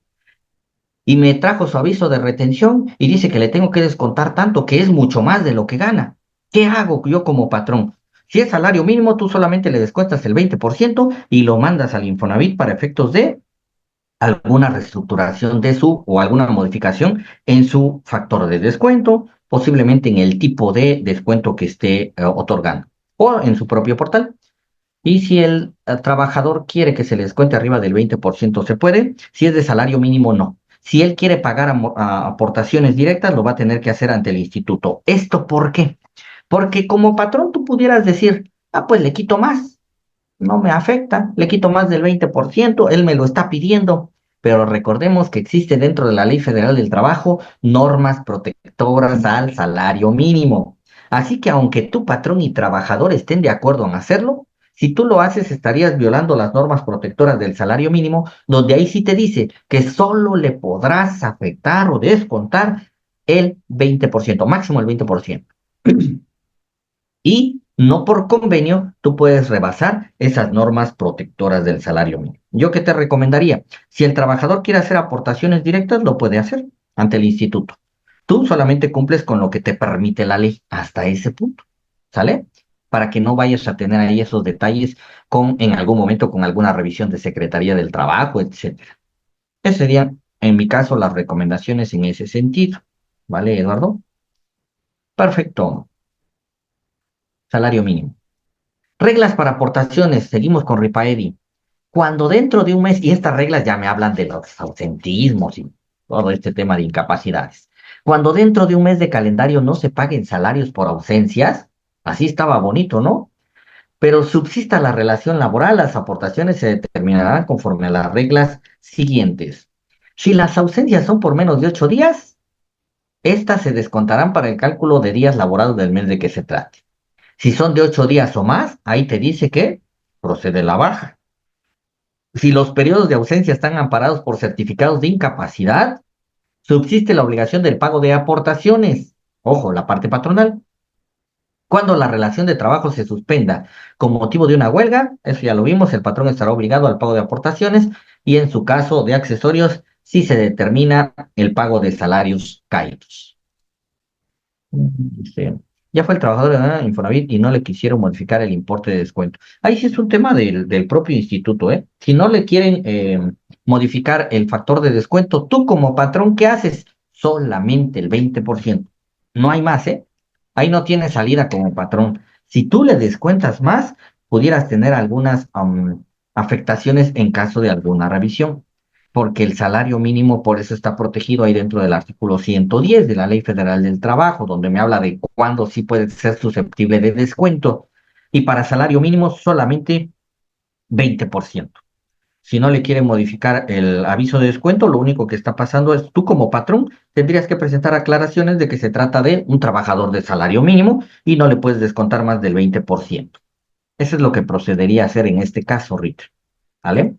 Y me trajo su aviso de retención y dice que le tengo que descontar tanto, que es mucho más de lo que gana. ¿Qué hago yo como patrón? Si es salario mínimo, tú solamente le descuentas el 20% y lo mandas al Infonavit para efectos de alguna reestructuración de su o alguna modificación en su factor de descuento, posiblemente en el tipo de descuento que esté otorgando o en su propio portal. Y si el trabajador quiere que se le descuente arriba del 20%, se puede. Si es de salario mínimo, no. Si él quiere pagar aportaciones directas, lo va a tener que hacer ante el instituto. ¿Esto por qué? Porque como patrón tú pudieras decir, pues le quito más, no me afecta, le quito más del 20%, él me lo está pidiendo. Pero recordemos que existe dentro de la Ley Federal del Trabajo normas protectoras al salario mínimo. Así que aunque tu patrón y trabajador estén de acuerdo en hacerlo, si tú lo haces estarías violando las normas protectoras del salario mínimo, donde ahí sí te dice que solo le podrás afectar o descontar el 20%, máximo el 20%. y no por convenio tú puedes rebasar esas normas protectoras del salario mínimo. ¿Yo qué te recomendaría? Si el trabajador quiere hacer aportaciones directas, lo puede hacer ante el instituto. Tú solamente cumples con lo que te permite la ley hasta ese punto, ¿sale? Para que no vayas a tener ahí esos detalles en algún momento con alguna revisión de Secretaría del Trabajo, etcétera. Esas serían, en mi caso, las recomendaciones en ese sentido. ¿Vale, Eduardo? Perfecto. Salario mínimo. Reglas para aportaciones. Seguimos con Ripaedi. Cuando dentro de un mes, y estas reglas ya me hablan de los ausentismos y todo este tema de incapacidades. Cuando dentro de un mes de calendario no se paguen salarios por ausencias, así estaba bonito, ¿no? Pero subsista la relación laboral, las aportaciones se determinarán conforme a las reglas siguientes. Si las ausencias son por menos de 8 días, estas se descontarán para el cálculo de días laborados del mes de que se trate. Si son de 8 días o más, ahí te dice que procede la baja. Si los periodos de ausencia están amparados por certificados de incapacidad, subsiste la obligación del pago de aportaciones. Ojo, la parte patronal. Cuando la relación de trabajo se suspenda con motivo de una huelga, eso ya lo vimos, el patrón estará obligado al pago de aportaciones y en su caso de accesorios, si se determina el pago de salarios caídos. Dice, ya fue el trabajador de Infonavit y no le quisieron modificar el importe de descuento. Ahí sí es un tema del propio instituto, ¿eh? Si no le quieren modificar el factor de descuento, tú como patrón, ¿qué haces? Solamente el 20%. No hay más, ¿eh? Ahí no tienes salida como patrón. Si tú le descuentas más, pudieras tener algunas afectaciones en caso de alguna revisión porque el salario mínimo por eso está protegido ahí dentro del artículo 110 de la Ley Federal del Trabajo, donde me habla de cuándo sí puede ser susceptible de descuento. Y para salario mínimo solamente 20%. Si no le quieren modificar el aviso de descuento, lo único que está pasando es tú como patrón tendrías que presentar aclaraciones de que se trata de un trabajador de salario mínimo y no le puedes descontar más del 20%. Eso es lo que procedería a hacer en este caso, Rich. ¿Vale?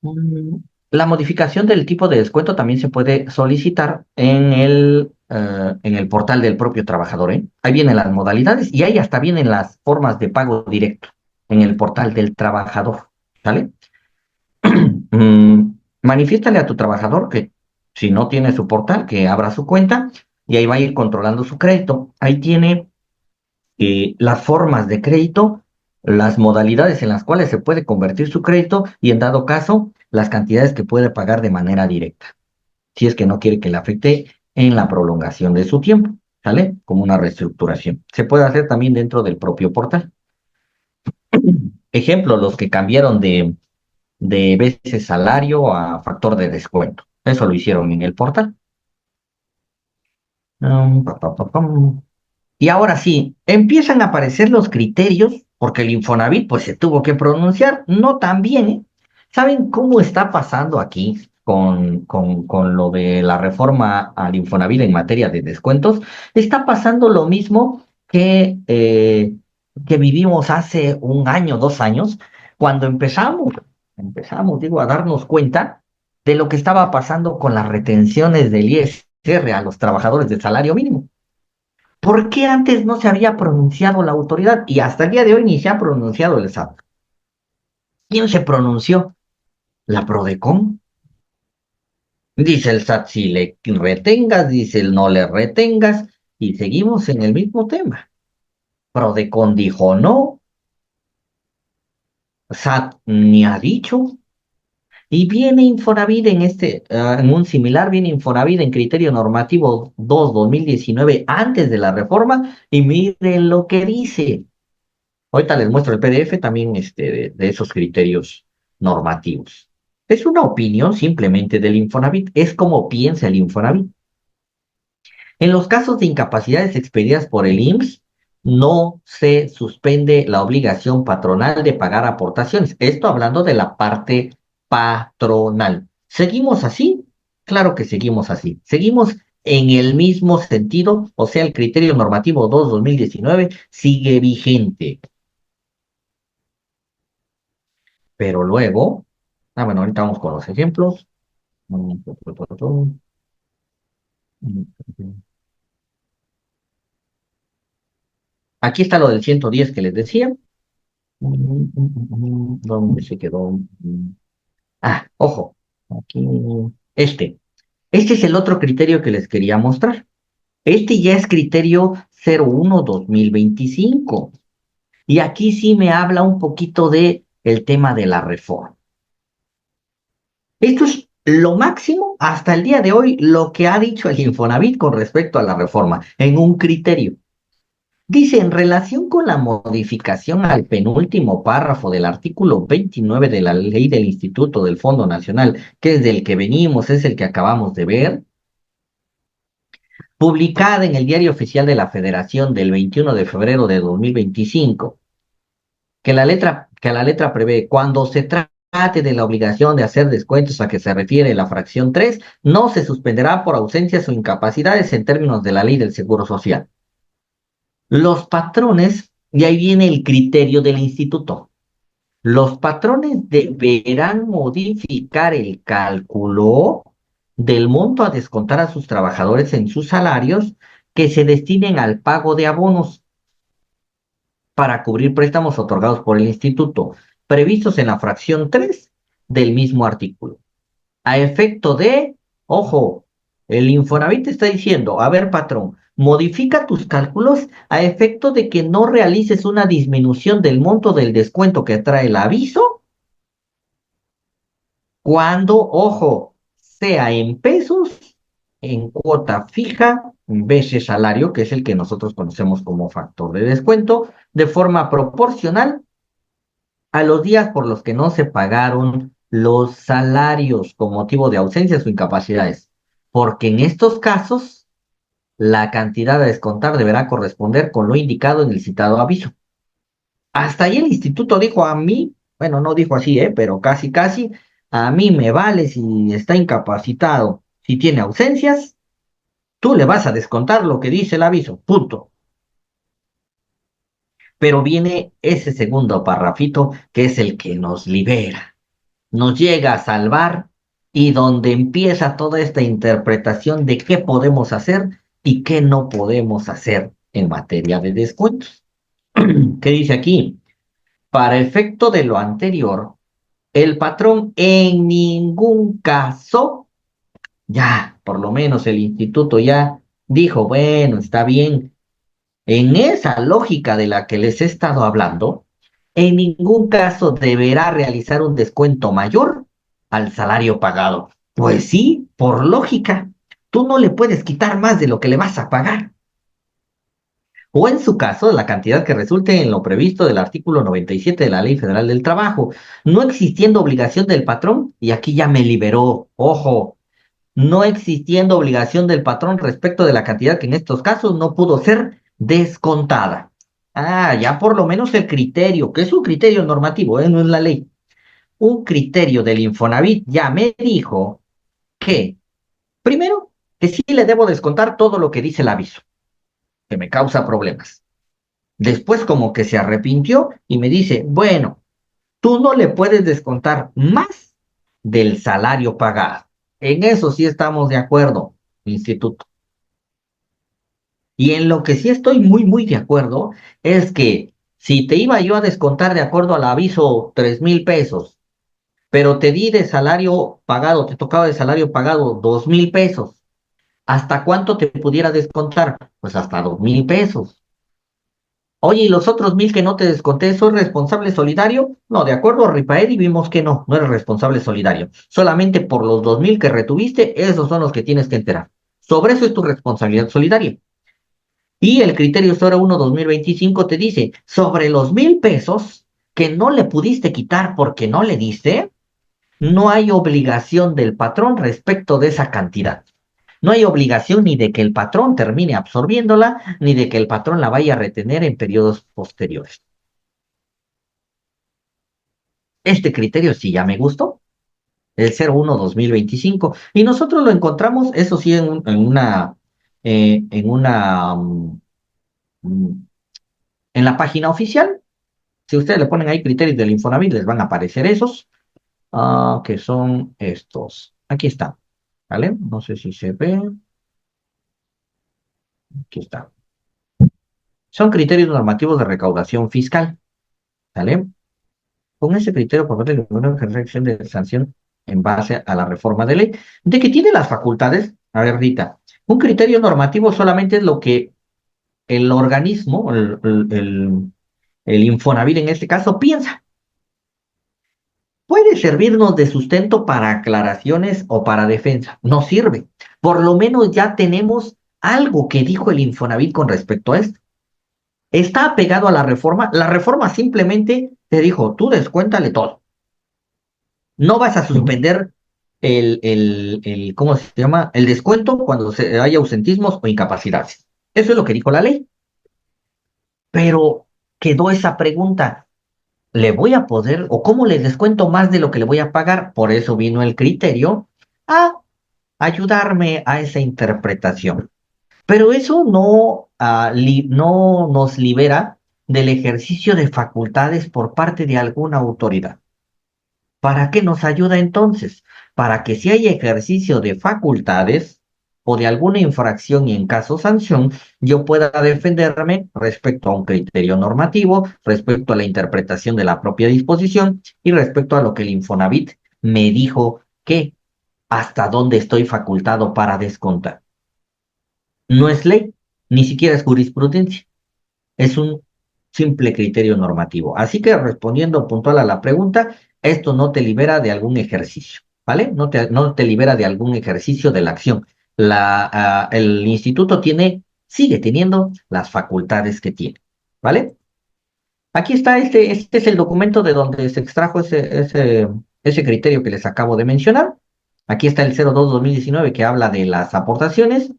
Mm, La modificación del tipo de descuento también se puede solicitar en el portal del propio trabajador, ¿eh? Ahí vienen las modalidades y ahí hasta vienen las formas de pago directo en el portal del trabajador, ¿sale? Manifiéstale a tu trabajador que si no tiene su portal, que abra su cuenta y ahí va a ir controlando su crédito. Ahí tiene las formas de crédito, las modalidades en las cuales se puede convertir su crédito y en dado caso, las cantidades que puede pagar de manera directa, si es que no quiere que le afecte en la prolongación de su tiempo, ¿sale? Como una reestructuración. Se puede hacer también dentro del propio portal. Ejemplo, los que cambiaron de veces salario a factor de descuento. Eso lo hicieron en el portal. Pa, pa, pa, pam. Y ahora sí, empiezan a aparecer los criterios, porque el Infonavit pues se tuvo que pronunciar, no tan bien, ¿eh? ¿Saben cómo está pasando aquí con lo de la reforma al Infonavit en materia de descuentos? Está pasando lo mismo que vivimos hace un año, 2 años, cuando empezamos, digo, a darnos cuenta de lo que estaba pasando con las retenciones del ISR a los trabajadores de salario mínimo. ¿Por qué antes no se había pronunciado la autoridad? Y hasta el día de hoy ni se ha pronunciado el SAT. ¿Quién se pronunció? La Prodecon. Dice el SAT si le retengas, dice el no le retengas, y seguimos en el mismo tema. Prodecon dijo no, SAT ni ha dicho, y viene Infonavit en un similar, viene Infonavit en criterio normativo 2/2019 antes de la reforma, y miren lo que dice. Ahorita les muestro el PDF también de esos criterios normativos. Es una opinión simplemente del Infonavit, es como piensa el Infonavit. En los casos de incapacidades expedidas por el IMSS, no se suspende la obligación patronal de pagar aportaciones. Esto hablando de la parte patronal. ¿Seguimos así? Claro que seguimos así. Seguimos en el mismo sentido, o sea, el criterio normativo 2/2019 sigue vigente. Pero luego, bueno, ahorita vamos con los ejemplos. Aquí está lo del 110 que les decía. ¿Dónde se quedó? Ojo, aquí, este. Este es el otro criterio que les quería mostrar. Este ya es criterio 01-2025. Y aquí sí me habla un poquito de el tema de la reforma. Esto es lo máximo hasta el día de hoy, lo que ha dicho el Infonavit con respecto a la reforma, en un criterio. Dice, en relación con la modificación al penúltimo párrafo del artículo 29 de la ley del Instituto del Fondo Nacional, que es del que venimos, es el que acabamos de ver, publicada en el Diario Oficial de la Federación del 21 de febrero de 2025, que la letra prevé cuando se trate de la obligación de hacer descuentos a que se refiere la fracción 3, no se suspenderá por ausencias o incapacidades en términos de la ley del Seguro Social. Los patrones, y ahí viene el criterio del instituto, los patrones deberán modificar el cálculo del monto a descontar a sus trabajadores en sus salarios que se destinen al pago de abonos para cubrir préstamos otorgados por el instituto, previstos en la fracción 3 del mismo artículo. A efecto de, ojo, el Infonavit te está diciendo, a ver, patrón, modifica tus cálculos a efecto de que no realices una disminución del monto del descuento que trae el aviso cuando, ojo, sea en pesos, en cuota fija, veces salario, que es el que nosotros conocemos como factor de descuento, de forma proporcional a los días por los que no se pagaron los salarios con motivo de ausencias o incapacidades, porque en estos casos la cantidad a descontar deberá corresponder con lo indicado en el citado aviso. Hasta ahí el instituto dijo a mí, bueno, no dijo así, pero casi, casi, a mí me vale si está incapacitado, si tiene ausencias, tú le vas a descontar lo que dice el aviso, punto. Pero viene ese segundo parrafito que es el que nos libera, nos llega a salvar y donde empieza toda esta interpretación de qué podemos hacer y qué no podemos hacer en materia de descuentos. ¿Qué dice aquí? Para efecto de lo anterior, el patrón en ningún caso, ya, por lo menos el instituto ya dijo, bueno, está bien, en esa lógica de la que les he estado hablando, en ningún caso deberá realizar un descuento mayor al salario pagado. Pues sí, por lógica, tú no le puedes quitar más de lo que le vas a pagar. O en su caso, la cantidad que resulte en lo previsto del artículo 97 de la Ley Federal del Trabajo, no existiendo obligación del patrón, y aquí ya me liberó, ojo, no existiendo obligación del patrón respecto de la cantidad que en estos casos no pudo ser descontada. Ya por lo menos el criterio, que es un criterio normativo, no es la ley. Un criterio del Infonavit ya me dijo que, primero, que sí le debo descontar todo lo que dice el aviso, que me causa problemas. Después como que se arrepintió y me dice, bueno, tú no le puedes descontar más del salario pagado. En eso sí estamos de acuerdo, instituto. Y en lo que sí estoy muy, muy de acuerdo es que si te iba yo a descontar de acuerdo al aviso 3,000 pesos, pero te di de salario pagado, te tocaba de salario pagado 2,000 pesos, ¿hasta cuánto te pudiera descontar? Pues hasta 2,000 pesos. Oye, ¿y los otros 1,000 que no te desconté, soy responsable solidario? No, de acuerdo a Ripaedi vimos que no, no eres responsable solidario. Solamente por los 2,000 que retuviste, esos son los que tienes que enterar. Sobre eso es tu responsabilidad solidaria. Y el criterio SORA 1-2025 te dice, sobre los 1,000 pesos que no le pudiste quitar porque no le diste, no hay obligación del patrón respecto de esa cantidad. No hay obligación ni de que el patrón termine absorbiéndola, ni de que el patrón la vaya a retener en periodos posteriores. Este criterio sí ya me gustó, el 01-2025, y nosotros lo encontramos, eso sí, mm, en la página oficial. Si ustedes le ponen ahí criterios del Infonavit, les van a aparecer esos, que son estos. Aquí está, ¿vale? No sé si se ve. Aquí está. Son criterios normativos de recaudación fiscal, ¿sale? Con ese criterio, por parte del gobierno ejercer acción de sanción en base a la reforma de ley, de que tiene las facultades. A ver, Rita, un criterio normativo solamente es lo que el organismo, el Infonavit en este caso, piensa. Puede servirnos de sustento para aclaraciones o para defensa. No sirve. Por lo menos ya tenemos algo que dijo el Infonavit con respecto a esto. Está apegado a la reforma. La reforma simplemente te dijo, tú descuéntale todo. No vas a suspender ¿cómo se llama? El descuento cuando haya ausentismos o incapacidades. Eso es lo que dijo la ley. Pero quedó esa pregunta. ¿Le voy a poder o cómo le descuento más de lo que le voy a pagar? Por eso vino el criterio a ayudarme a esa interpretación. Pero eso no nos libera del ejercicio de facultades por parte de alguna autoridad. ¿Para qué nos ayuda entonces? Para que si hay ejercicio de facultades o de alguna infracción y en caso sanción, yo pueda defenderme respecto a un criterio normativo, respecto a la interpretación de la propia disposición y respecto a lo que el Infonavit me dijo que hasta dónde estoy facultado para descontar. No es ley, ni siquiera es jurisprudencia, es un simple criterio normativo. Así que respondiendo puntual a la pregunta, esto no te libera de algún ejercicio, ¿vale? No te libera de algún ejercicio de la acción. El instituto sigue teniendo las facultades que tiene, ¿vale? Aquí está, este es el documento de donde se extrajo ese criterio que les acabo de mencionar. Aquí está el 02-2019 que habla de las aportaciones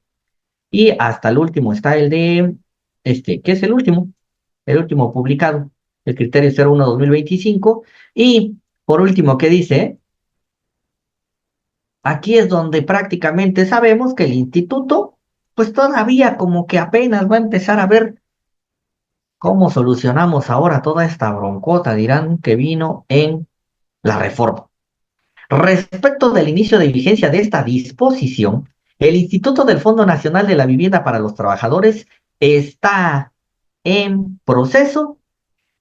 y hasta el último está el de que es el último publicado, el criterio 01-2025. Y por último, ¿qué dice? Aquí es donde prácticamente sabemos que el instituto, pues todavía como que apenas va a empezar a ver cómo solucionamos ahora toda esta broncota, dirán, que vino en la reforma. Respecto del inicio de vigencia de esta disposición, el Instituto del Fondo Nacional de la Vivienda para los Trabajadores está en proceso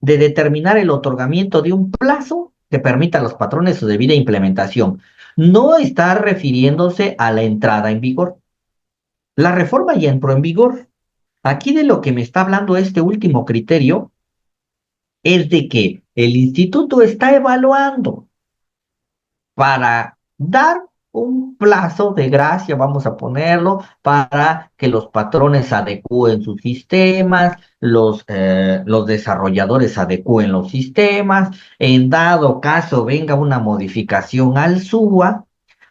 de determinar el otorgamiento de un plazo que permita a los patrones su debida implementación. No está refiriéndose a la entrada en vigor. La reforma ya entró en vigor. Aquí de lo que me está hablando este último criterio es de que el instituto está evaluando para dar un plazo de gracia, vamos a ponerlo, para que los patrones adecúen sus sistemas, los desarrolladores adecúen los sistemas, en dado caso venga una modificación al SUA,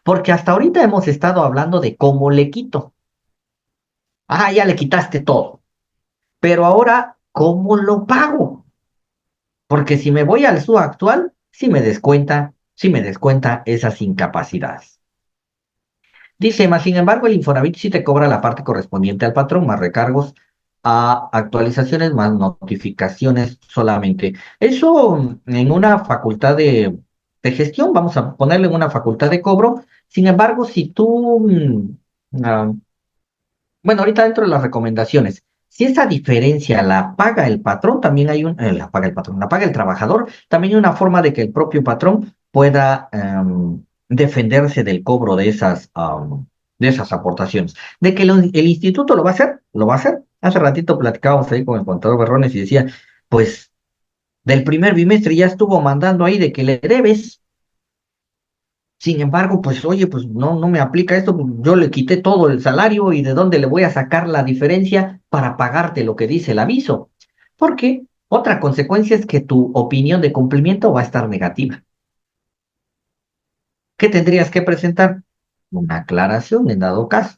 porque hasta ahorita hemos estado hablando de cómo le quito. Ah, ya le quitaste todo, pero ahora, ¿cómo lo pago? Porque si me voy al SUA actual, sí me descuenta esas incapacidades. Dice, más sin embargo, el Infonavit sí te cobra la parte correspondiente al patrón, más recargos a actualizaciones, más notificaciones solamente. Eso en una facultad de gestión, vamos a ponerle en una facultad de cobro. Sin embargo, si tú, bueno, ahorita dentro de las recomendaciones, si esa diferencia la paga el patrón, también la paga el patrón, la paga el trabajador, también hay una forma de que el propio patrón pueda defenderse del cobro de esas aportaciones. De que el instituto lo va a hacer, lo va a hacer. Hace ratito platicábamos ahí con el contador Berrones y decía, pues del primer bimestre ya estuvo mandando ahí de que le debes. Sin embargo, pues oye, pues no me aplica esto, pues, yo le quité todo el salario y de dónde le voy a sacar la diferencia para pagarte lo que dice el aviso. Porque otra consecuencia es que tu opinión de cumplimiento va a estar negativa. ¿Qué tendrías que presentar? Una aclaración en dado caso.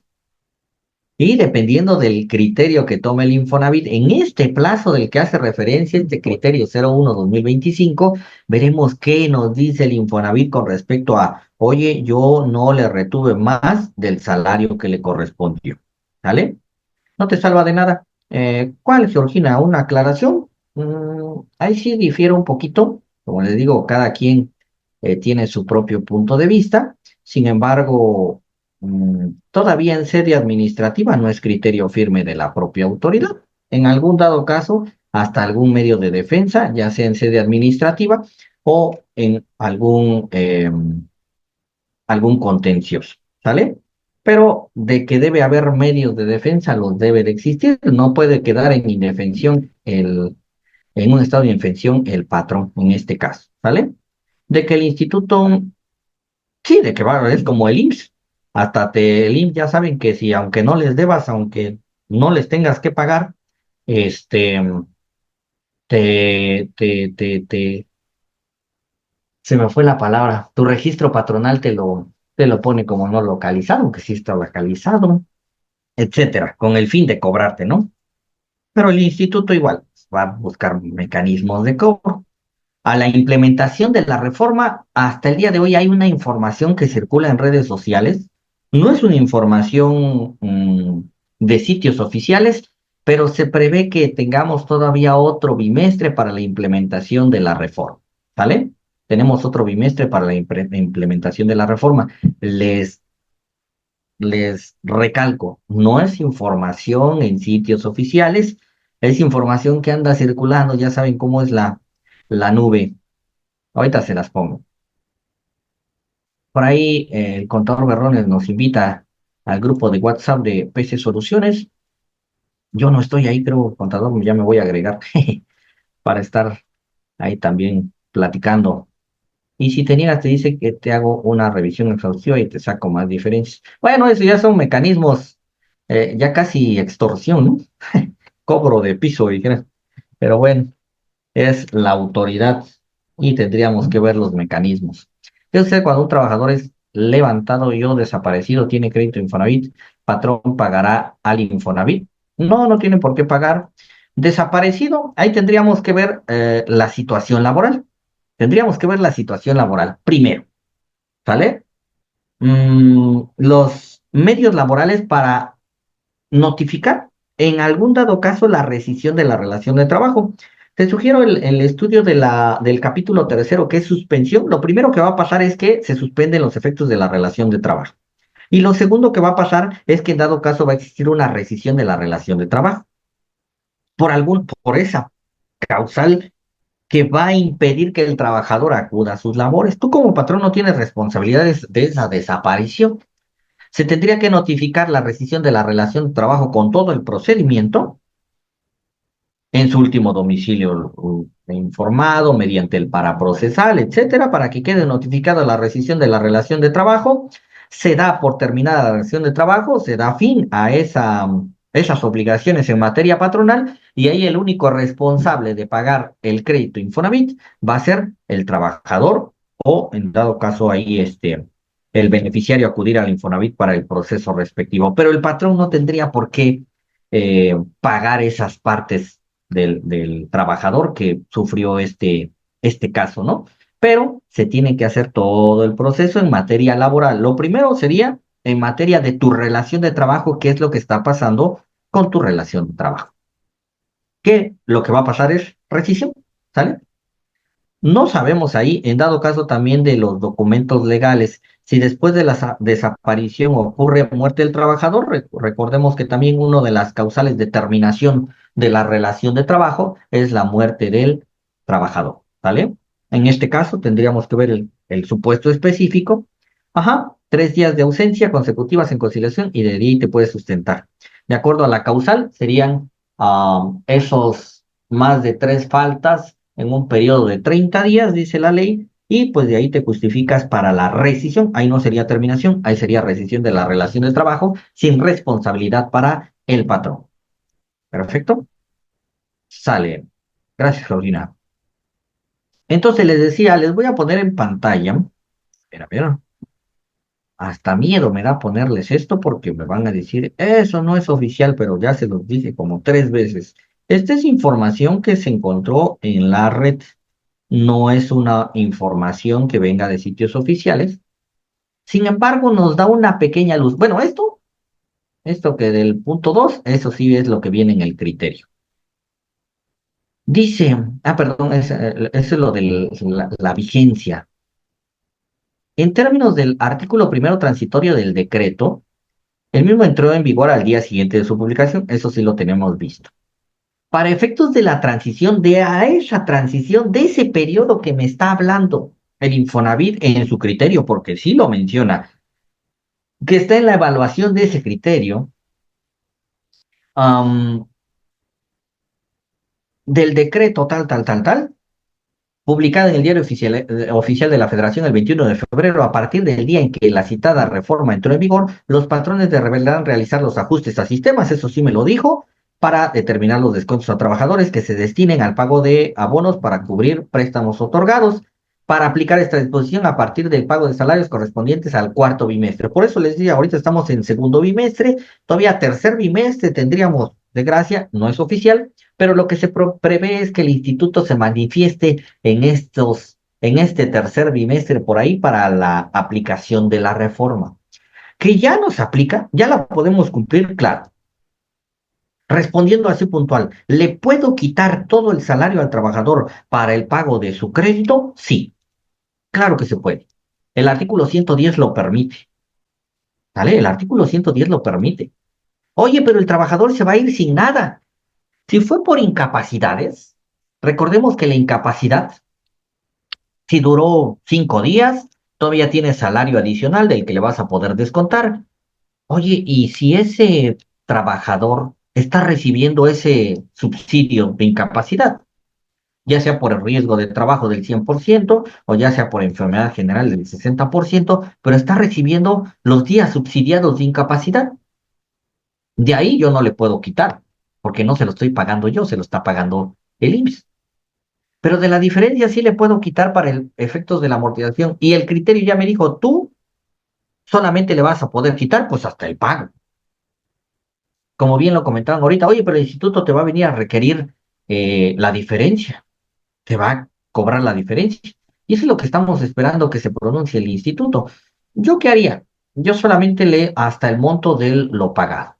Y dependiendo del criterio que tome el Infonavit, en este plazo del que hace referencia, este criterio 01-2025, veremos qué nos dice el Infonavit con respecto a, oye, yo no le retuve más del salario que le correspondió. ¿Sale? No te salva de nada. ¿Cuál, Georgina? ¿Una aclaración? Ahí sí difiere un poquito. Como les digo, cada quien tiene su propio punto de vista. Sin embargo, todavía en sede administrativa no es criterio firme de la propia autoridad. en algún dado caso, hasta algún medio de defensa, ya sea en sede administrativa o en algún contencioso, ¿sale? Pero de que debe haber medios de defensa, los debe de existir, no puede quedar en indefensión en un estado de indefensión el patrón, en este caso, ¿sale? De que el instituto, sí, de que va, es como el IMSS, el IMSS ya saben que si aunque no les debas, aunque no les tengas que pagar, este, te, se me fue la palabra, tu registro patronal te lo pone como no localizado, aunque sí está localizado, etcétera, con el fin de cobrarte, ¿no? Pero el instituto igual va a buscar mecanismos de cobro. A la implementación de la reforma, hasta el día de hoy hay una información que circula en redes sociales. No es una información de sitios oficiales, pero se prevé que tengamos todavía otro bimestre para la implementación de la reforma. ¿Vale? Tenemos otro bimestre para la implementación de la reforma. Les recalco, no es información en sitios oficiales, es información que anda circulando, ya saben cómo es la nube. Ahorita se las pongo. Por ahí el contador Berrones nos invita al grupo de WhatsApp de PC Soluciones. Yo no estoy ahí, creo, contador, ya me voy a agregar para estar ahí también platicando. Y si te niegas, te dice que te hago una revisión exhaustiva y te saco más diferencias. Bueno, eso ya son mecanismos, ya casi extorsión, ¿no? Cobro de piso, dijeras. Pero bueno, es la autoridad y tendríamos que ver los mecanismos. ¿Qué sucede cuando un trabajador es levantado y o desaparecido, tiene crédito Infonavit? ¿Patrón pagará al Infonavit? No, no tiene por qué pagar. Desaparecido, ahí tendríamos que ver la situación laboral. Tendríamos que ver la situación laboral primero, ¿sale? Los medios laborales para notificar en algún dado caso la rescisión de la relación de trabajo. Te sugiero el estudio del capítulo tercero, que es suspensión. Lo primero que va a pasar es que se suspenden los efectos de la relación de trabajo. Y lo segundo que va a pasar es que en dado caso va a existir una rescisión de la relación de trabajo por esa causal que va a impedir que el trabajador acuda a sus labores. Tú como patrón no tienes responsabilidades de esa desaparición. Se tendría que notificar la rescisión de la relación de trabajo con todo el procedimiento en su último domicilio informado mediante el paraprocesal, etcétera, para que quede notificada la rescisión de la relación de trabajo. Se da por terminada la relación de trabajo, se da fin a esas obligaciones en materia patronal y ahí el único responsable de pagar el crédito Infonavit va a ser el trabajador o, en dado caso, ahí el beneficiario acudir al Infonavit para el proceso respectivo. Pero el patrón no tendría por qué pagar esas partes del trabajador que sufrió este caso, ¿no? Pero se tiene que hacer todo el proceso en materia laboral. Lo primero sería en materia de tu relación de trabajo, qué es lo que está pasando con tu relación de trabajo. Que lo que va a pasar es rescisión, ¿sale? No sabemos ahí, en dado caso también de los documentos legales, si después de la desaparición ocurre muerte del trabajador, recordemos que también una de las causales de terminación de la relación de trabajo es la muerte del trabajador, ¿vale? En este caso tendríamos que ver el supuesto específico. Ajá, 3 días de ausencia consecutivas en conciliación y de ahí te puedes sustentar. De acuerdo a la causal, serían esos más de 3 faltas en un periodo de 30 días, dice la ley, y pues de ahí te justificas para la rescisión. Ahí no sería terminación, ahí sería rescisión de la relación de trabajo sin responsabilidad para el patrón. Perfecto. Sale. Gracias, Georgina. Entonces les decía, les voy a poner en pantalla. Espera. Hasta miedo me da ponerles esto porque me van a decir, eso no es oficial, pero ya se los dije como 3 veces. Esta es información que se encontró en la red. No es una información que venga de sitios oficiales. Sin embargo, nos da una pequeña luz. Bueno, esto que del punto 2, eso sí es lo que viene en el criterio. Dice, perdón, eso es lo de la vigencia. En términos del artículo primero transitorio del decreto, el mismo entró en vigor al día siguiente de su publicación, eso sí lo tenemos visto. para efectos de la transición, de a esa transición, de ese periodo que me está hablando el Infonavit en su criterio, porque sí lo menciona, que está en la evaluación de ese criterio, am, del decreto tal, publicado en el Diario Oficial de la Federación el 21 de febrero, a partir del día en que la citada reforma entró en vigor, los patrones deberán realizar los ajustes a sistemas, eso sí me lo dijo, para determinar los descuentos a trabajadores que se destinen al pago de abonos para cubrir préstamos otorgados, para aplicar esta disposición a partir del pago de salarios correspondientes al cuarto bimestre. Por eso les decía, ahorita estamos en segundo bimestre, todavía tercer bimestre tendríamos, de gracia, no es oficial, pero lo que se prevé es que el instituto se manifieste en este tercer bimestre por ahí para la aplicación de la reforma. Que ya nos aplica, ya la podemos cumplir, claro. Respondiendo así puntual, ¿le puedo quitar todo el salario al trabajador para el pago de su crédito? Sí, claro que se puede. El artículo 110 lo permite, ¿vale? El artículo 110 lo permite. Oye, pero el trabajador se va a ir sin nada. Si fue por incapacidades, recordemos que la incapacidad, si duró 5 días, todavía tienes salario adicional del que le vas a poder descontar. Oye, y si ese trabajador está recibiendo ese subsidio de incapacidad, ya sea por el riesgo de trabajo del 100% o ya sea por enfermedad general del 60%, pero está recibiendo los días subsidiados de incapacidad, de ahí yo no le puedo quitar, porque no se lo estoy pagando yo, se lo está pagando el IMSS. Pero de la diferencia sí le puedo quitar para el efectos de la amortización. Y el criterio ya me dijo, tú solamente le vas a poder quitar pues hasta el pago. Como bien lo comentaban ahorita, oye, pero el instituto te va a venir a requerir la diferencia, te va a cobrar la diferencia. Y eso es lo que estamos esperando que se pronuncie el instituto. ¿Yo qué haría? Yo solamente le hasta el monto de lo pagado.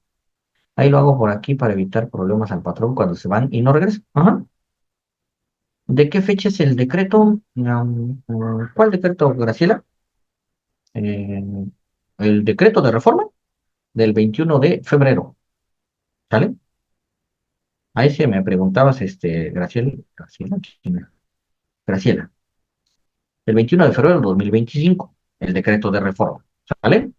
Ahí lo hago por aquí para evitar problemas al patrón cuando se van y no regresan. Ajá. ¿De qué fecha es el decreto? ¿Cuál decreto, Graciela? Eh, el decreto de reforma del 21 de febrero, ¿sale? Ahí se me preguntabas, Graciela, el 21 de febrero de 2025, el decreto de reforma, ¿sale?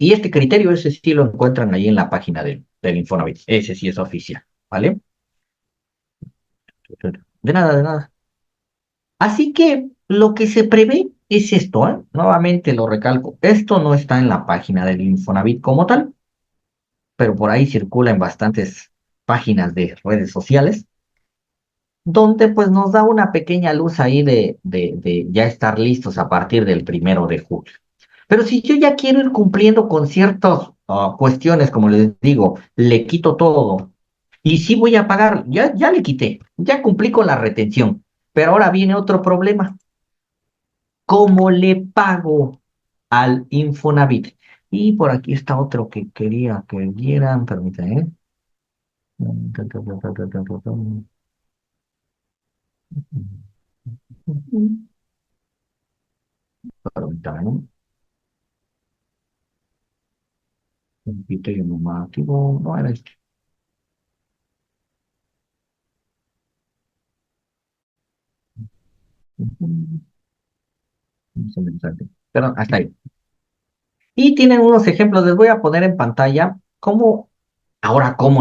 Y este criterio, ese sí lo encuentran ahí en la página del Infonavit, ese sí es oficial, ¿vale? De nada, de nada. Así que lo que se prevé es esto, ¿eh? Nuevamente lo recalco, esto no está en la página del Infonavit como tal, pero por ahí circula en bastantes páginas de redes sociales, donde pues nos da una pequeña luz ahí de ya estar listos a partir del 1 de julio. Pero si yo ya quiero ir cumpliendo con ciertas cuestiones, como les digo, le quito todo, y sí voy a pagar, ya le quité, ya cumplí con la retención, pero ahora viene otro problema. ¿Cómo le pago al Infonavit? Y por aquí está otro que quería que vieran, permítanme. Permítanme. Un criterio normativo, no era este. No se me sale. Perdón, hasta ahí. Y tienen unos ejemplos, les voy a poner en pantalla cómo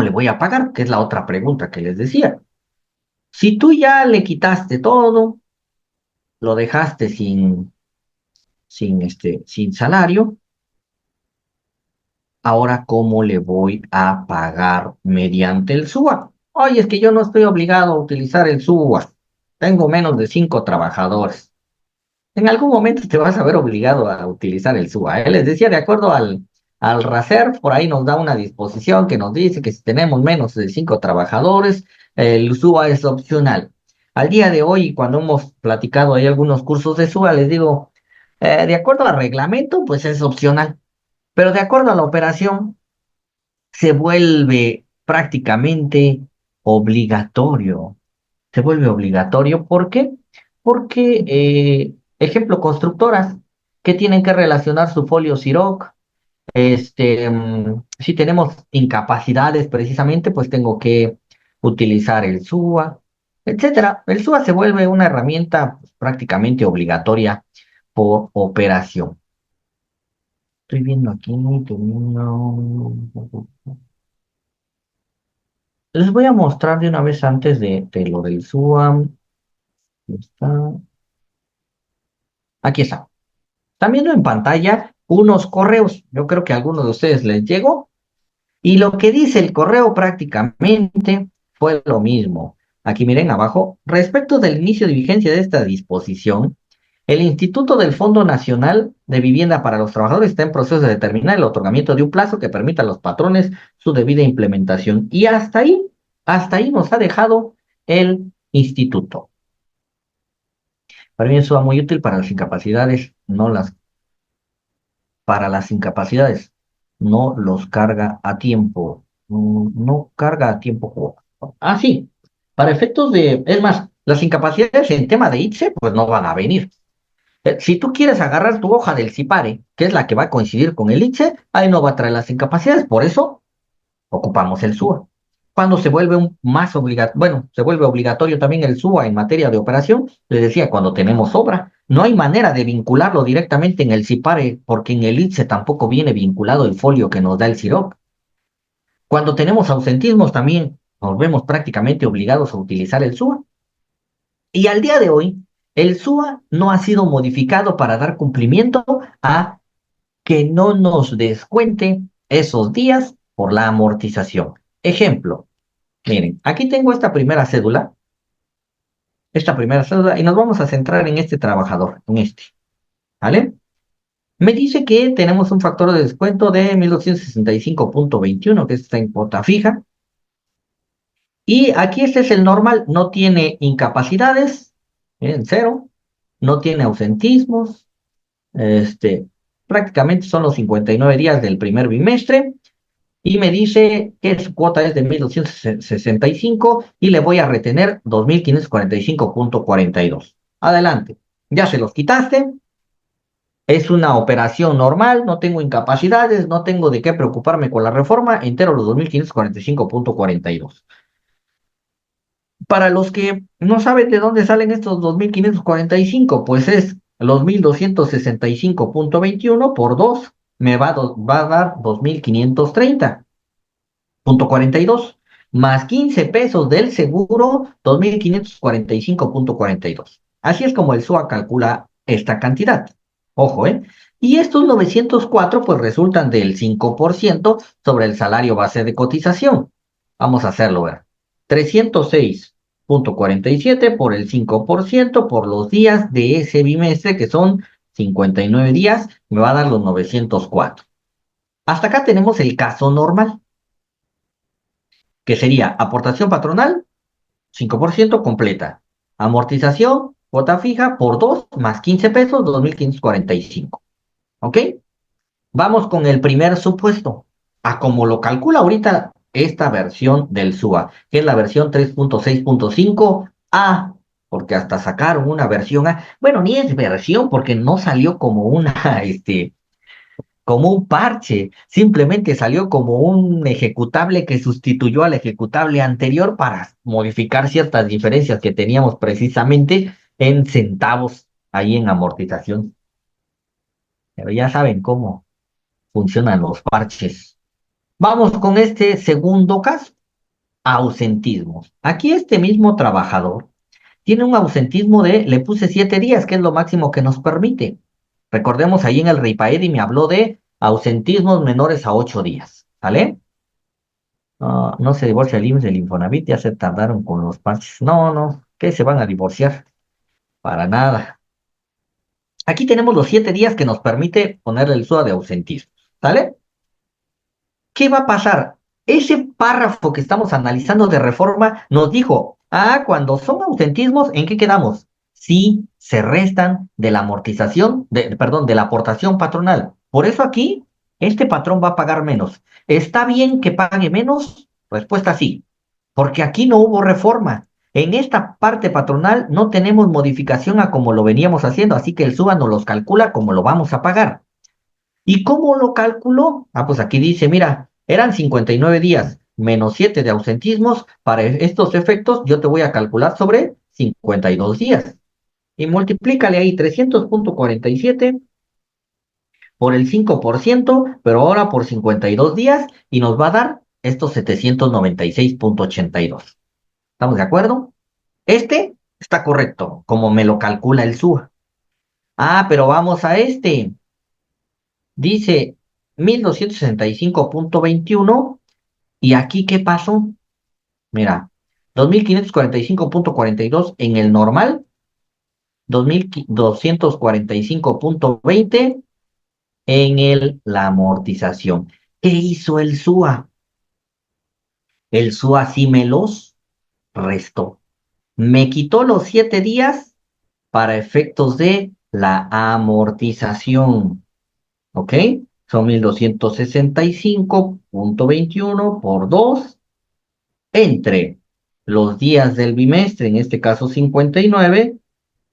le voy a pagar, que es la otra pregunta que les decía. Si tú ya le quitaste todo, lo dejaste sin salario, ahora cómo le voy a pagar mediante el SUA. Oye, es que yo no estoy obligado a utilizar el SUA. Tengo menos de 5 trabajadores. En algún momento te vas a ver obligado a utilizar el SUA. Les decía, de acuerdo al RACER, por ahí nos da una disposición que nos dice que si tenemos menos de 5 trabajadores, el SUA es opcional. Al día de hoy, cuando hemos platicado ahí algunos cursos de SUA, les digo, de acuerdo al reglamento, pues es opcional, pero de acuerdo a la operación, se vuelve prácticamente obligatorio. Se vuelve obligatorio, ¿por qué? Porque, ejemplo, constructoras que tienen que relacionar su folio Siroc, Si tenemos incapacidades precisamente, pues tengo que utilizar el SUA, etcétera. El SUA se vuelve una herramienta pues, prácticamente obligatoria por operación. Estoy viendo aquí, les voy a mostrar de una vez antes de lo del SUA. Está. Aquí está. Están viendo en pantalla unos correos. Yo creo que a algunos de ustedes les llegó. Y lo que dice el correo prácticamente fue lo mismo. Aquí miren abajo, respecto del inicio de vigencia de esta disposición, el Instituto del Fondo Nacional de Vivienda para los Trabajadores está en proceso de determinar el otorgamiento de un plazo que permita a los patrones su debida implementación. Y hasta ahí nos ha dejado el instituto. Para mí eso es muy útil para las incapacidades, para las incapacidades, no los carga a tiempo, no carga a tiempo. Ah, sí, para efectos es más, las incapacidades en tema de ITSE, pues no van a venir. Si tú quieres agarrar tu hoja del CIPARE, que es la que va a coincidir con el ITSE, ahí no va a traer las incapacidades, por eso ocupamos el SUA. Cuando se vuelve se vuelve obligatorio también el SUA en materia de operación, les decía, cuando tenemos obra, no hay manera de vincularlo directamente en el CIPARE, porque en el ITSE tampoco viene vinculado el folio que nos da el CIROC. Cuando tenemos ausentismos también nos vemos prácticamente obligados a utilizar el SUA. Y al día de hoy, el SUA no ha sido modificado para dar cumplimiento a que no nos descuente esos días por la amortización. Ejemplo, miren, aquí tengo esta primera cédula, y nos vamos a centrar en este trabajador, en este, ¿vale? Me dice que tenemos un factor de descuento de 1265.21, que está en cuota fija, y aquí este es el normal, no tiene incapacidades, miren, cero, no tiene ausentismos, este, prácticamente son los 59 días del primer bimestre, y me dice que su cuota es de 1265 y le voy a retener 2545.42. Adelante, ya se los quitaste, es una operación normal, no tengo incapacidades, no tengo de qué preocuparme con la reforma, entero los 2545.42. Para los que no saben de dónde salen estos 2545, pues es los 1265.21 por 2 va a dar 2530.42 más 15 pesos del seguro, 2545.42. Así es como el SUA calcula esta cantidad. Ojo, ¿eh? Y estos 904 pues resultan del 5% sobre el salario base de cotización. Vamos a hacerlo, ver. 306.47 por el 5% por los días de ese bimestre, que son 59 días, me va a dar los 904. Hasta acá tenemos el caso normal, que sería aportación patronal, 5% completa. Amortización, cuota fija por 2 más 15 pesos, 2545. ¿Ok? Vamos con el primer supuesto. A como lo calcula ahorita esta versión del SUA, que es la versión 3.6.5A, porque hasta sacaron una versión A. Bueno, ni es versión porque no salió como una, como un parche, simplemente salió como un ejecutable que sustituyó al ejecutable anterior para modificar ciertas diferencias que teníamos precisamente en centavos ahí en amortización. Pero ya saben cómo funcionan los parches. Vamos con este segundo caso, ausentismos. Aquí este mismo trabajador tiene un ausentismo le puse 7 días, que es lo máximo que nos permite. Recordemos, ahí en el RIPAEDI me habló de ausentismos menores a 8 días, ¿vale? No se divorcia el IMSS del Infonavit, ya se tardaron con los parches. No, no, ¿qué se van a divorciar? Para nada. Aquí tenemos los 7 días que nos permite ponerle el SUA de ausentismo, ¿vale? ¿Qué va a pasar? Ese párrafo que estamos analizando de reforma nos dijo, cuando son ausentismos, ¿en qué quedamos? Sí, se restan de la amortización, perdón, de la aportación patronal. Por eso aquí, este patrón va a pagar menos. ¿Está bien que pague menos? Respuesta sí, porque aquí no hubo reforma. En esta parte patronal no tenemos modificación a como lo veníamos haciendo, así que el SUA nos los calcula como lo vamos a pagar. ¿Y cómo lo calculó? Ah, pues aquí dice, mira, eran 59 días menos 7 de ausentismos. Para estos efectos, yo te voy a calcular sobre 52 días. Y multiplícale ahí 300.47 por el 5%, pero ahora por 52 días, y nos va a dar estos 796.82. ¿Estamos de acuerdo? Este está correcto, como me lo calcula el SUA. Ah, pero vamos a este. Dice 1265.21. ¿Y aquí qué pasó? Mira, 2545.42 en el normal, 2245.20 en la amortización. ¿Qué hizo el SUA? El SUA sí me los restó. Me quitó los 7 días para efectos de la amortización. ¿Ok? Son 1265.21 por 2 entre los días del bimestre, en este caso 59,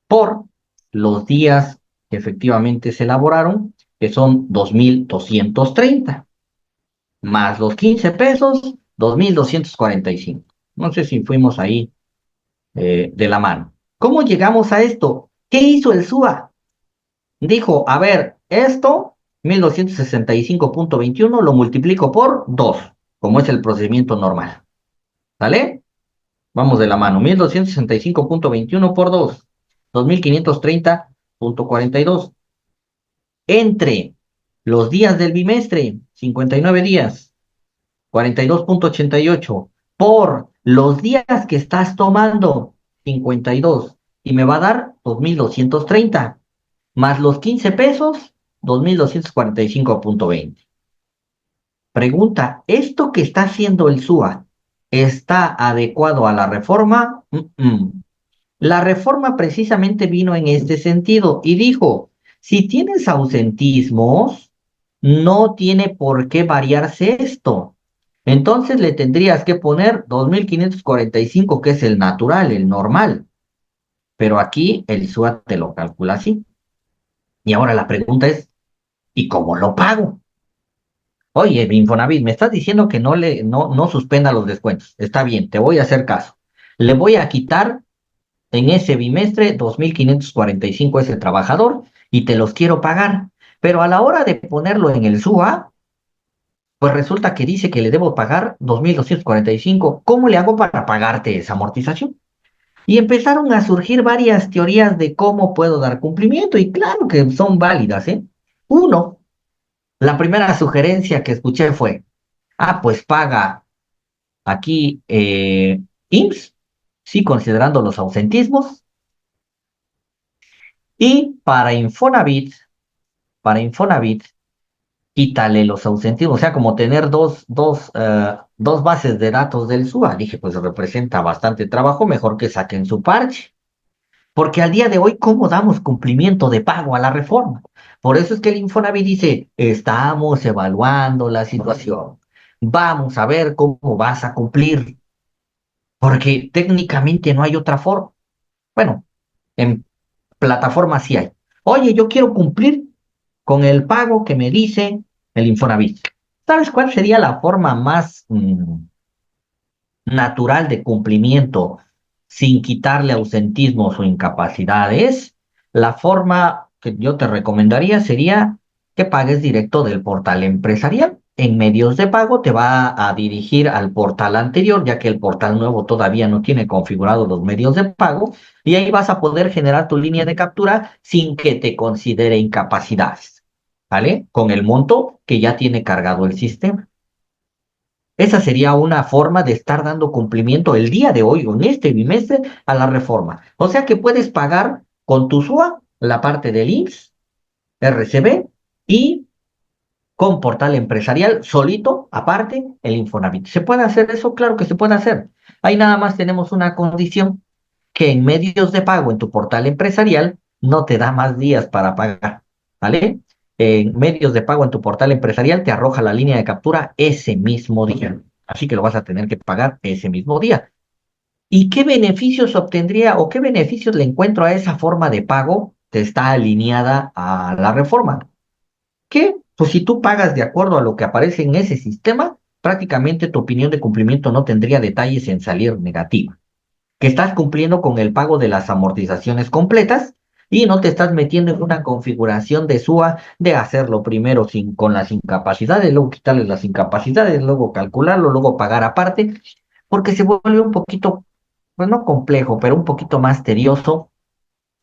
por los días que efectivamente se elaboraron, que son 2230, más los 15 pesos, 2245. No sé si fuimos ahí de la mano. ¿Cómo llegamos a esto? ¿Qué hizo el SUA? Dijo, a ver, esto, 1265.21, lo multiplico por 2, como es el procedimiento normal. ¿Sale? Vamos de la mano. 1265.21 por 2. 2530.42. Entre los días del bimestre, 59 días, 42.88. Por los días que estás tomando, 52. Y me va a dar 2230. Más los 15 pesos, 2245.20. Pregunta, ¿esto que está haciendo el SUA está adecuado a la reforma? La reforma precisamente vino en este sentido y dijo, si tienes ausentismos, no tiene por qué variarse esto. Entonces le tendrías que poner 2545, que es el natural, el normal. Pero aquí el SUA te lo calcula así. Y ahora la pregunta es, ¿y cómo lo pago? Oye, Infonavit, me estás diciendo que no suspenda los descuentos. Está bien, te voy a hacer caso. Le voy a quitar en ese bimestre 2545 ese trabajador y te los quiero pagar. Pero a la hora de ponerlo en el SUA, pues resulta que dice que le debo pagar 2245. ¿Cómo le hago para pagarte esa amortización? Y empezaron a surgir varias teorías de cómo puedo dar cumplimiento y claro que son válidas, ¿eh? Uno, la primera sugerencia que escuché fue, ah, pues paga aquí IMSS, sí, considerando los ausentismos, y para Infonavit, quítale los ausentismos, o sea, como tener dos bases de datos del SUA. Dije, pues representa bastante trabajo, mejor que saquen su parche. Porque al día de hoy, ¿cómo damos cumplimiento de pago a la reforma? Por eso es que el Infonavit dice, estamos evaluando la situación. Vamos a ver cómo vas a cumplir, porque técnicamente no hay otra forma. Bueno, en plataforma sí hay. Oye, yo quiero cumplir con el pago que me dice el Infonavit. ¿Sabes cuál sería la forma más natural de cumplimiento sin quitarle ausentismos o incapacidades? La forma que yo te recomendaría sería que pagues directo del portal empresarial. En medios de pago te va a dirigir al portal anterior, ya que el portal nuevo todavía no tiene configurados los medios de pago, y ahí vas a poder generar tu línea de captura sin que te considere incapacidades, ¿vale? Con el monto que ya tiene cargado el sistema. Esa sería una forma de estar dando cumplimiento el día de hoy, o en este bimestre, a la reforma. O sea que puedes pagar con tu SUA la parte del IMSS, RCB y con portal empresarial solito, aparte, el Infonavit. ¿Se puede hacer eso? Claro que se puede hacer. Ahí nada más tenemos una condición, que en medios de pago en tu portal empresarial no te da más días para pagar, ¿vale? En medios de pago en tu portal empresarial te arroja la línea de captura ese mismo día. Así que lo vas a tener que pagar ese mismo día. ¿Y qué beneficios obtendría o qué beneficios le encuentro a esa forma de pago que está alineada a la reforma? Que Pues si tú pagas de acuerdo a lo que aparece en ese sistema, prácticamente tu opinión de cumplimiento no tendría detalles en salir negativa. Que estás cumpliendo con el pago de las amortizaciones completas y no te estás metiendo en una configuración de SUA de hacerlo primero con las incapacidades, luego quitarles las incapacidades, luego calcularlo, luego pagar aparte, porque se vuelve un poquito, pues no complejo, pero un poquito más tedioso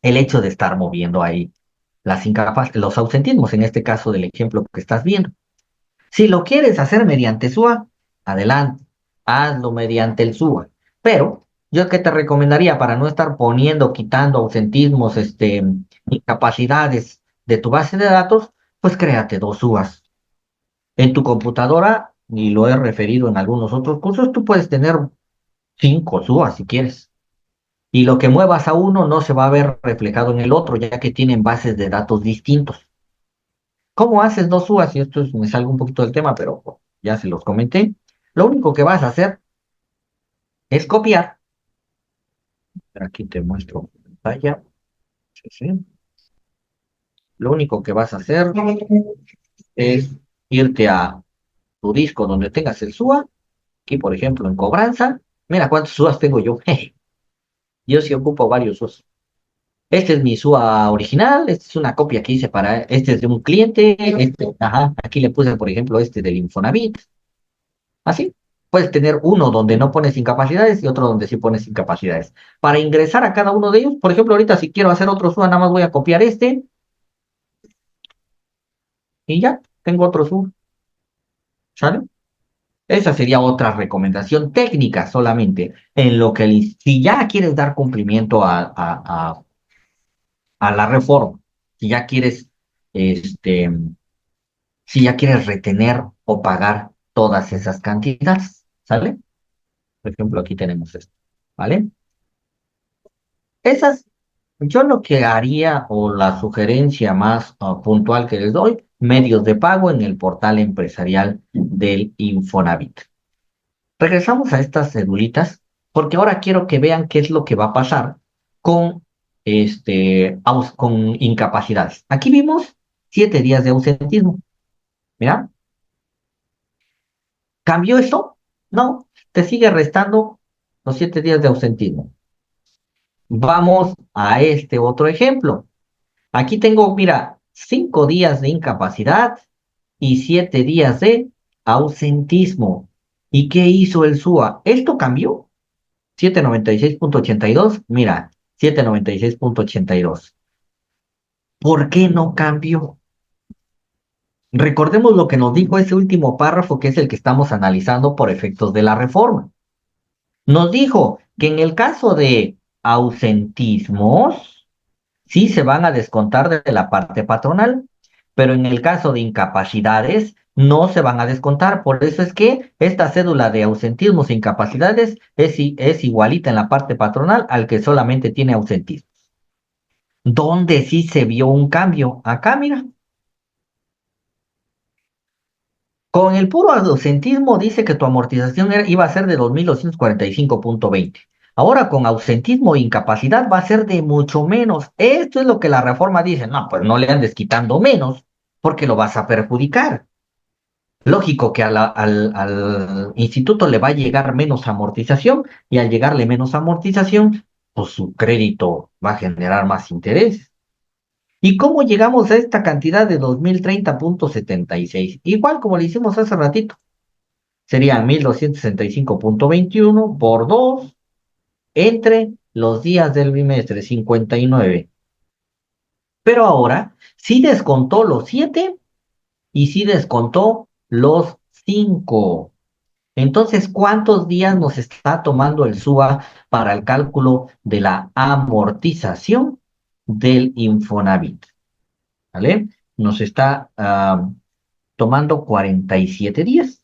el hecho de estar moviendo ahí los ausentismos, en este caso del ejemplo que estás viendo. Si lo quieres hacer mediante SUA, adelante, hazlo mediante el SUA. Pero yo que te recomendaría para no estar poniendo, quitando ausentismos, incapacidades de tu base de datos, pues créate dos SUAs. En tu computadora, y lo he referido en algunos otros cursos, tú puedes tener 5 SUAs si quieres. Y lo que muevas a uno no se va a ver reflejado en el otro, ya que tienen bases de datos distintos. ¿Cómo haces dos UAS? Y me salgo un poquito del tema, pero ya se los comenté. Lo único que vas a hacer es copiar. Aquí te muestro pantalla. Sí, sí. Lo único que vas a hacer es irte a tu disco donde tengas el SUA. Aquí, por ejemplo, en cobranza. Mira cuántos SUAs tengo yo. Yo sí ocupo varios SUAs. Este es mi SUA original. Esta es una copia que hice para. Este es de un cliente. Ajá, aquí le puse, por ejemplo, este del Infonavit. Así. Puedes tener uno donde no pones incapacidades y otro donde sí pones incapacidades. Para ingresar a cada uno de ellos, por ejemplo, ahorita si quiero hacer otro SUA, nada más voy a copiar este y ya, tengo otro SUA. ¿Sale? Esa sería otra recomendación técnica solamente. En lo que si ya quieres dar cumplimiento a la reforma, si ya quieres, este, si ya quieres retener o pagar todas esas cantidades, ¿sale? Por ejemplo, aquí tenemos esto, ¿vale? Esas Yo lo que haría o la sugerencia más puntual que les doy, medios de pago en el portal empresarial del Infonavit. Regresamos a estas cedulitas porque ahora quiero que vean qué es lo que va a pasar con, con incapacidades. Aquí vimos 7 días de ausentismo. Mira, ¿cambió esto? No, te sigue restando los 7 días de ausentismo. Vamos a este otro ejemplo. Aquí tengo, mira, 5 días de incapacidad y 7 días de ausentismo. ¿Y qué hizo el SUA? ¿Esto cambió? 796.82, mira, 796.82. ¿Por qué no cambió? Recordemos lo que nos dijo ese último párrafo, que es el que estamos analizando por efectos de la reforma. Nos dijo que en el caso de ausentismos, sí se van a descontar de la parte patronal, pero en el caso de incapacidades no se van a descontar. Por eso es que esta cédula de ausentismos e incapacidades es igualita en la parte patronal al que solamente tiene ausentismo. ¿Dónde sí se vio un cambio? Acá, mira. Con el puro ausentismo dice que tu amortización iba a ser de 2.245.20. Ahora con ausentismo e incapacidad va a ser de mucho menos. Esto es lo que la reforma dice. No, pues no le andes quitando menos porque lo vas a perjudicar. Lógico que al instituto le va a llegar menos amortización y al llegarle menos amortización, pues su crédito va a generar más interés. ¿Y cómo llegamos a esta cantidad de 2030.76? Igual como lo hicimos hace ratito. Serían 1265.21 por 2 entre los días del bimestre, 59. Pero ahora sí descontó los 7 y sí descontó los 5. Entonces, ¿cuántos días nos está tomando el SUA para el cálculo de la amortización del Infonavit? ¿Vale? Nos está tomando 47 días.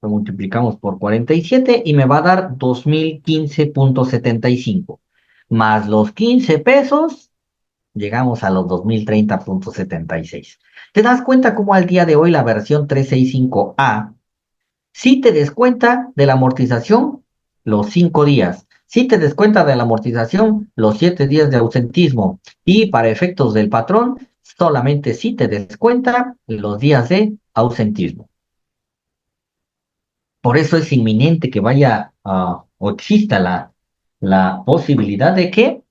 Lo multiplicamos por 47 y me va a dar 2015.75. Más los 15 pesos, llegamos a los 2030.76. ¿Te das cuenta cómo al día de hoy la versión 365A sí te descuenta de la amortización los 5 días? Sí te descuenta de la amortización los 7 días de ausentismo. Y para efectos del patrón, solamente si te descuenta los días de ausentismo. Por eso es inminente que vaya o exista la posibilidad de que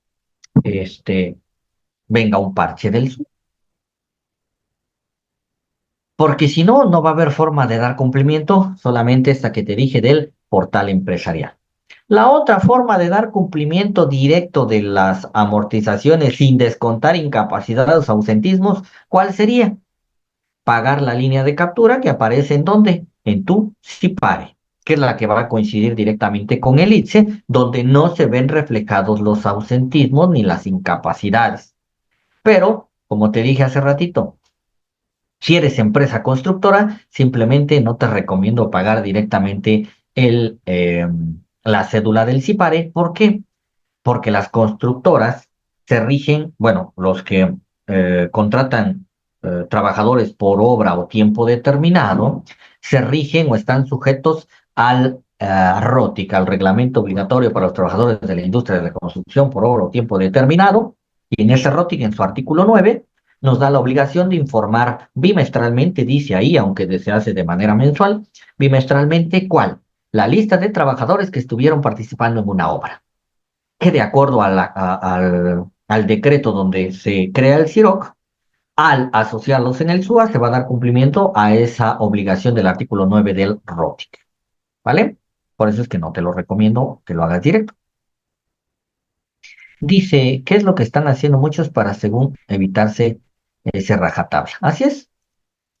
este, venga un parche del SUA. Porque si no, no va a haber forma de dar cumplimiento solamente esta que te dije del portal empresarial. La otra forma de dar cumplimiento directo de las amortizaciones sin descontar incapacidades o ausentismos, ¿cuál sería? Pagar la línea de captura que aparece en dónde? En tu SIPARE, que es la que va a coincidir directamente con el ITSE, donde no se ven reflejados los ausentismos ni las incapacidades. Pero, como te dije hace ratito, si eres empresa constructora, simplemente no te recomiendo pagar directamente la cédula del SIPARE. ¿Por qué? Porque las constructoras se rigen, bueno, los que contratan trabajadores por obra o tiempo determinado, se rigen o están sujetos al ROTIC, al Reglamento Obligatorio para los Trabajadores de la Industria de la Construcción por obra o tiempo determinado, y en ese ROTIC, en su artículo 9, nos da la obligación de informar bimestralmente, dice ahí, aunque se hace de manera mensual, bimestralmente, ¿cuál? La lista de trabajadores que estuvieron participando en una obra que de acuerdo al decreto donde se crea el CIROC, al asociarlos en el SUA, se va a dar cumplimiento a esa obligación del artículo 9 del ROTIC, ¿vale? Por eso es que no te lo recomiendo que lo hagas directo. Dice, ¿qué es lo que están haciendo muchos para, según, evitarse ese rajatabla? Así es,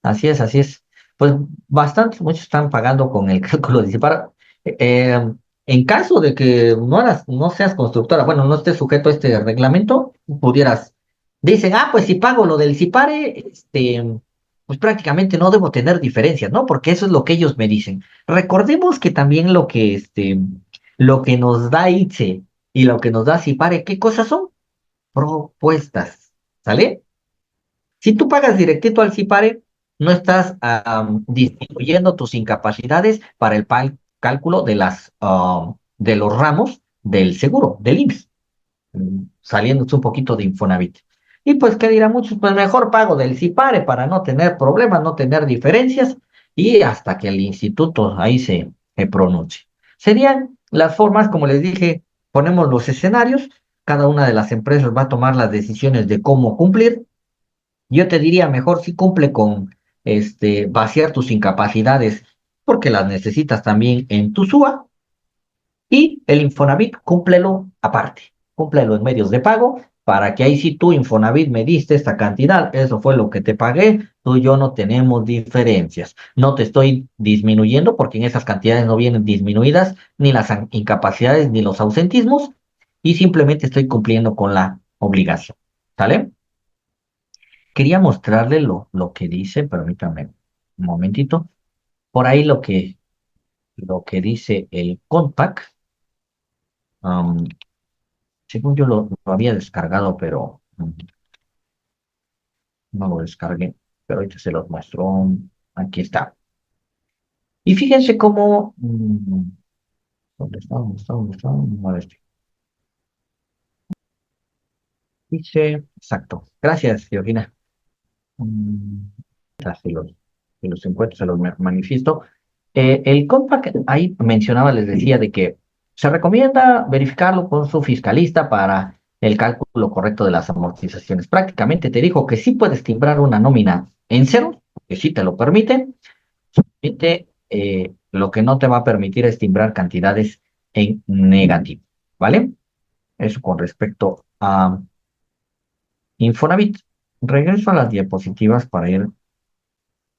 así es, así es. Pues bastantes, muchos están pagando con el cálculo disipar. En caso de que no seas constructora, bueno, no estés sujeto a este reglamento, pudieras, dicen, pues si pago lo del CIPARE, pues prácticamente no debo tener diferencias, ¿no? Porque eso es lo que ellos me dicen. Recordemos que también lo que nos da ITSE y lo que nos da CIPARE, ¿qué cosas son? Propuestas, ¿sale? Si tú pagas directito al CIPARE, no estás disminuyendo tus incapacidades para el cálculo de los ramos del seguro, del IMSS, saliéndose un poquito de Infonavit. Y pues, ¿qué dirán muchos? Pues mejor pago del CIPARE para no tener problemas, no tener diferencias y hasta que el instituto ahí se pronuncie. Serían las formas, como les dije, ponemos los escenarios, cada una de las empresas va a tomar las decisiones de cómo cumplir. Yo te diría mejor si cumple con vaciar tus incapacidades porque las necesitas también en tu SUA y el Infonavit cúmplelo aparte, cúmplelo en medios de pago para que ahí si tú Infonavit me diste esta cantidad, eso fue lo que te pagué, tú y yo no tenemos diferencias. No te estoy disminuyendo porque en esas cantidades no vienen disminuidas ni las incapacidades ni los ausentismos y simplemente estoy cumpliendo con la obligación. ¿Sale? Quería mostrarle lo que dice, permítame un momentito. Por ahí lo que dice el Compact, am, según yo lo había descargado, pero no lo descargué. Pero ahorita se los muestro. Aquí está. Y fíjense cómo. ¿Dónde está? ¿Dónde está? ¿Dónde está? No, dice. Exacto. Gracias, Georgina. Mm, si los encuentro, se los manifiesto. El compact ahí mencionaba, les decía, de que se recomienda verificarlo con su fiscalista para el cálculo correcto de las amortizaciones. Prácticamente te dijo que sí puedes timbrar una nómina en cero, que sí te lo permite, solamente, lo que no te va a permitir es timbrar cantidades en negativo, ¿vale? Eso con respecto a Infonavit. Regreso a las diapositivas para ir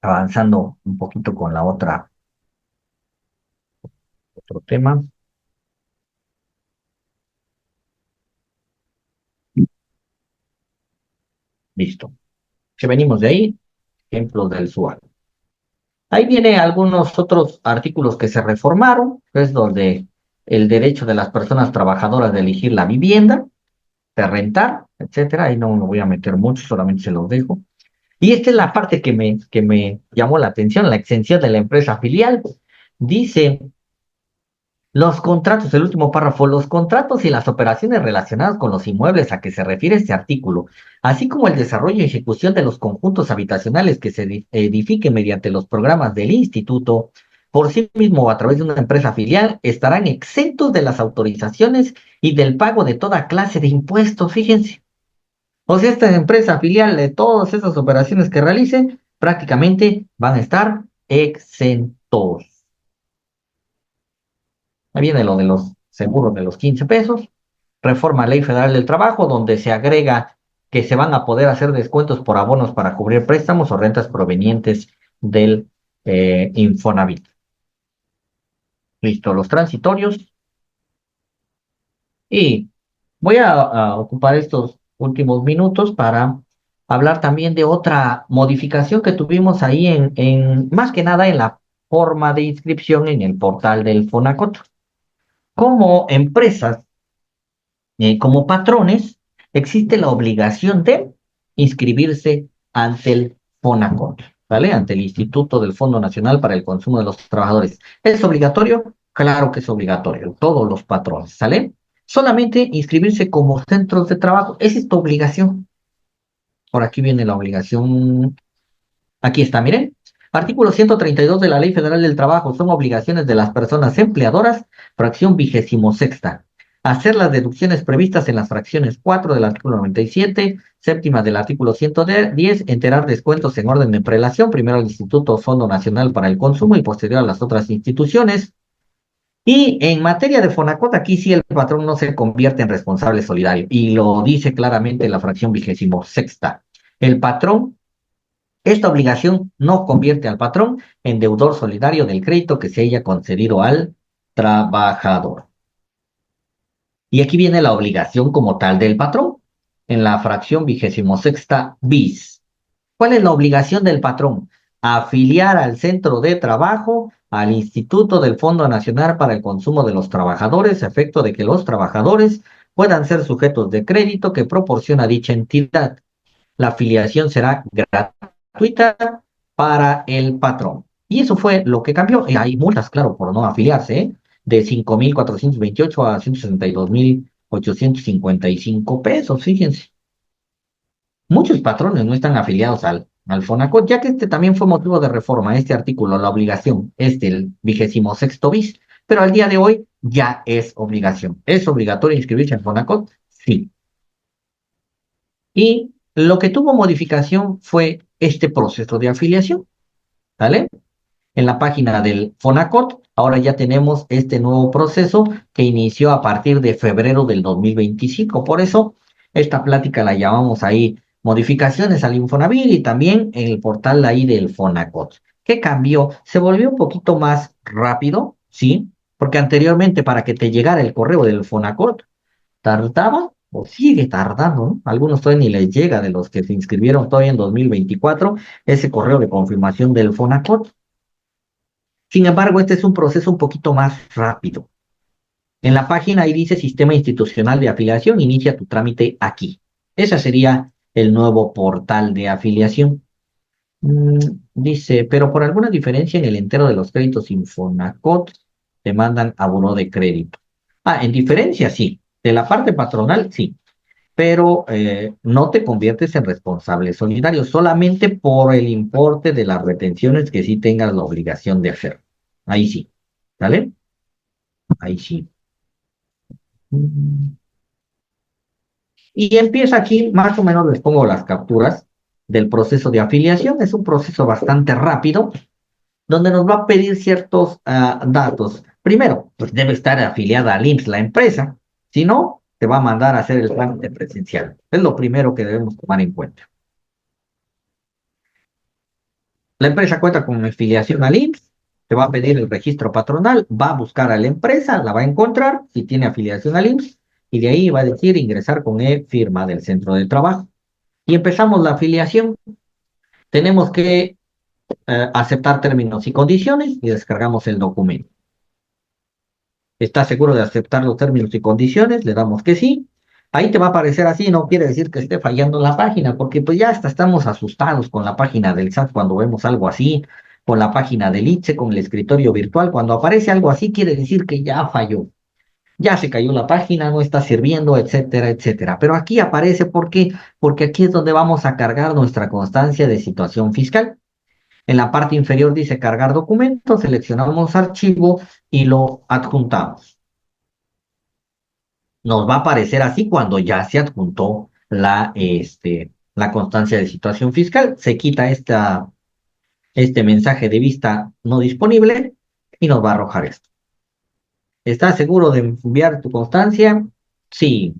avanzando un poquito con otro tema. Listo. Si venimos de ahí, ejemplos del SUA. Ahí viene algunos otros artículos que se reformaron, que es donde el derecho de las personas trabajadoras de elegir la vivienda, de rentar, etcétera. Ahí no me voy a meter mucho, solamente se los dejo. Y esta es la parte que me llamó la atención, la exención de la empresa filial. Dice, Los contratos, el último párrafo, los contratos y las operaciones relacionadas con los inmuebles a que se refiere este artículo, así como el desarrollo y ejecución de los conjuntos habitacionales que se edifiquen mediante los programas del instituto, por sí mismo o a través de una empresa filial, estarán exentos de las autorizaciones y del pago de toda clase de impuestos, fíjense. O sea, esta empresa filial de todas esas operaciones que realicen, prácticamente van a estar exentos. Ahí viene lo de los seguros de los 15 pesos. Reforma Ley Federal del Trabajo, donde se agrega que se van a poder hacer descuentos por abonos para cubrir préstamos o rentas provenientes del Infonavit. Listo, los transitorios. Y voy a ocupar estos últimos minutos para hablar también de otra modificación que tuvimos ahí más que nada en la forma de inscripción en el portal del Fonacot. Como empresas, como patrones, existe la obligación de inscribirse ante el FONACOT, ¿vale? Ante el Instituto del Fondo Nacional para el Consumo de los Trabajadores. ¿Es obligatorio? Claro que es obligatorio, todos los patrones, ¿sale? Solamente inscribirse como centros de trabajo, esa es tu obligación. Por aquí viene la obligación. Aquí está, miren. Artículo 132 de la Ley Federal del Trabajo. Son obligaciones de las personas empleadoras, fracción 26ª. Hacer las deducciones previstas en las fracciones 4 del artículo 97, séptima del artículo 110, enterar descuentos en orden de prelación, primero al Instituto Fondo Nacional para el Consumo y posterior a las otras instituciones. Y en materia de Fonacot, aquí sí el patrón no se convierte en responsable solidario, y lo dice claramente la fracción 26ª. El patrón Esta obligación no convierte al patrón en deudor solidario del crédito que se haya concedido al trabajador. Y aquí viene la obligación como tal del patrón, en la fracción 26ª bis. ¿Cuál es la obligación del patrón? Afiliar al centro de trabajo al Instituto del Fondo Nacional para el Consumo de los Trabajadores, a efecto de que los trabajadores puedan ser sujetos de crédito que proporciona dicha entidad. La afiliación será gratuita para el patrón. Y eso fue lo que cambió. Hay multas, claro, por no afiliarse, ¿eh? De 5.428 a 162.855 pesos, fíjense. Muchos patrones no están afiliados al Fonacot, ya que este también fue motivo de reforma, este artículo, la obligación es del 26º bis, pero al día de hoy ya es obligación. ¿Es obligatorio inscribirse en Fonacot? Sí. Y lo que tuvo modificación fue este proceso de afiliación, ¿vale? En la página del Fonacot, ahora ya tenemos este nuevo proceso que inició a partir de febrero del 2025. Por eso, esta plática la llamamos ahí modificaciones al Infonavit y también en el portal ahí del Fonacot. ¿Qué cambió? Se volvió un poquito más rápido, ¿sí? Porque anteriormente para que te llegara el correo del Fonacot, tardaba o sigue tardando, ¿no? Algunos todavía ni les llega de los que se inscribieron todavía en 2024 ese correo de confirmación del Fonacot. Sin embargo, este es un proceso un poquito más rápido. En la página ahí dice Sistema Institucional de Afiliación, inicia tu trámite aquí. Ese sería el nuevo portal de afiliación. Dice, pero por alguna diferencia en el entero de los créditos Infonacot te mandan a buró de crédito. En diferencia sí, de la parte patronal sí, pero no te conviertes en responsable solidario, solamente por el importe de las retenciones que sí tengas la obligación de hacer. Ahí sí, ¿vale? Ahí sí. Mm. Y empieza aquí, más o menos les pongo las capturas del proceso de afiliación. Es un proceso bastante rápido, donde nos va a pedir ciertos datos. Primero, pues debe estar afiliada al IMSS la empresa, si no, te va a mandar a hacer el trámite presencial. Es lo primero que debemos tomar en cuenta. La empresa cuenta con afiliación al IMSS, te va a pedir el registro patronal, va a buscar a la empresa, la va a encontrar, si tiene afiliación al IMSS, y de ahí va a decir ingresar con firma del centro de trabajo. Y empezamos la afiliación. Tenemos que aceptar términos y condiciones y descargamos el documento. ¿Estás seguro de aceptar los términos y condiciones? Le damos que sí. Ahí te va a aparecer así, no quiere decir que esté fallando la página, porque pues ya hasta estamos asustados con la página del SAT cuando vemos algo así, con la página del ITSE, con el escritorio virtual. Cuando aparece algo así, quiere decir que ya falló. Ya se cayó la página, no está sirviendo, etcétera, etcétera. Pero aquí aparece, ¿por qué? Porque aquí es donde vamos a cargar nuestra constancia de situación fiscal. En la parte inferior dice cargar documentos, seleccionamos archivo y lo adjuntamos. Nos va a aparecer así cuando ya se adjuntó la constancia de situación fiscal. Se quita este mensaje de vista no disponible y nos va a arrojar esto. ¿Estás seguro de enviar tu constancia? Sí.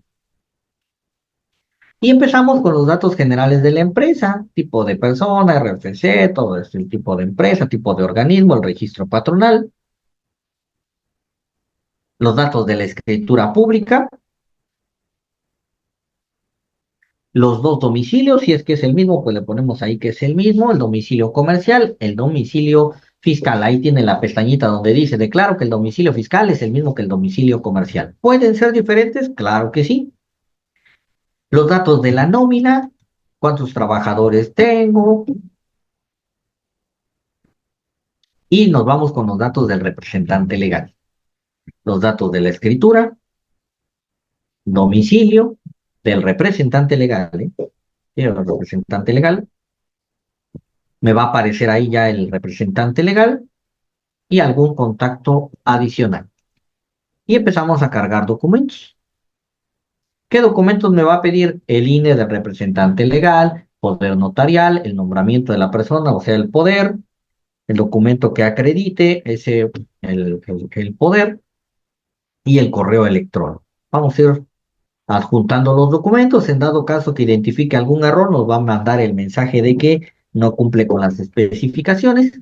Y empezamos con los datos generales de la empresa, tipo de persona, RFC, todo esto, el tipo de empresa, tipo de organismo, el registro patronal, los datos de la escritura pública, los dos domicilios, si es que es el mismo, pues le ponemos ahí que es el mismo, el domicilio comercial, el domicilio fiscal. Ahí tiene la pestañita donde dice, declaro que el domicilio fiscal es el mismo que el domicilio comercial. ¿Pueden ser diferentes? Claro que sí. Los datos de la nómina, cuántos trabajadores tengo, y nos vamos con los datos del representante legal. Los datos de la escritura, domicilio del representante legal, ¿eh? El representante legal, me va a aparecer ahí ya el representante legal y algún contacto adicional. Y empezamos a cargar documentos. ¿Qué documentos me va a pedir? El INE del representante legal, poder notarial, el nombramiento de la persona, o sea, el poder, el documento que acredite el poder y el correo electrónico. Vamos a ir adjuntando los documentos. En dado caso que identifique algún error, nos va a mandar el mensaje de que no cumple con las especificaciones.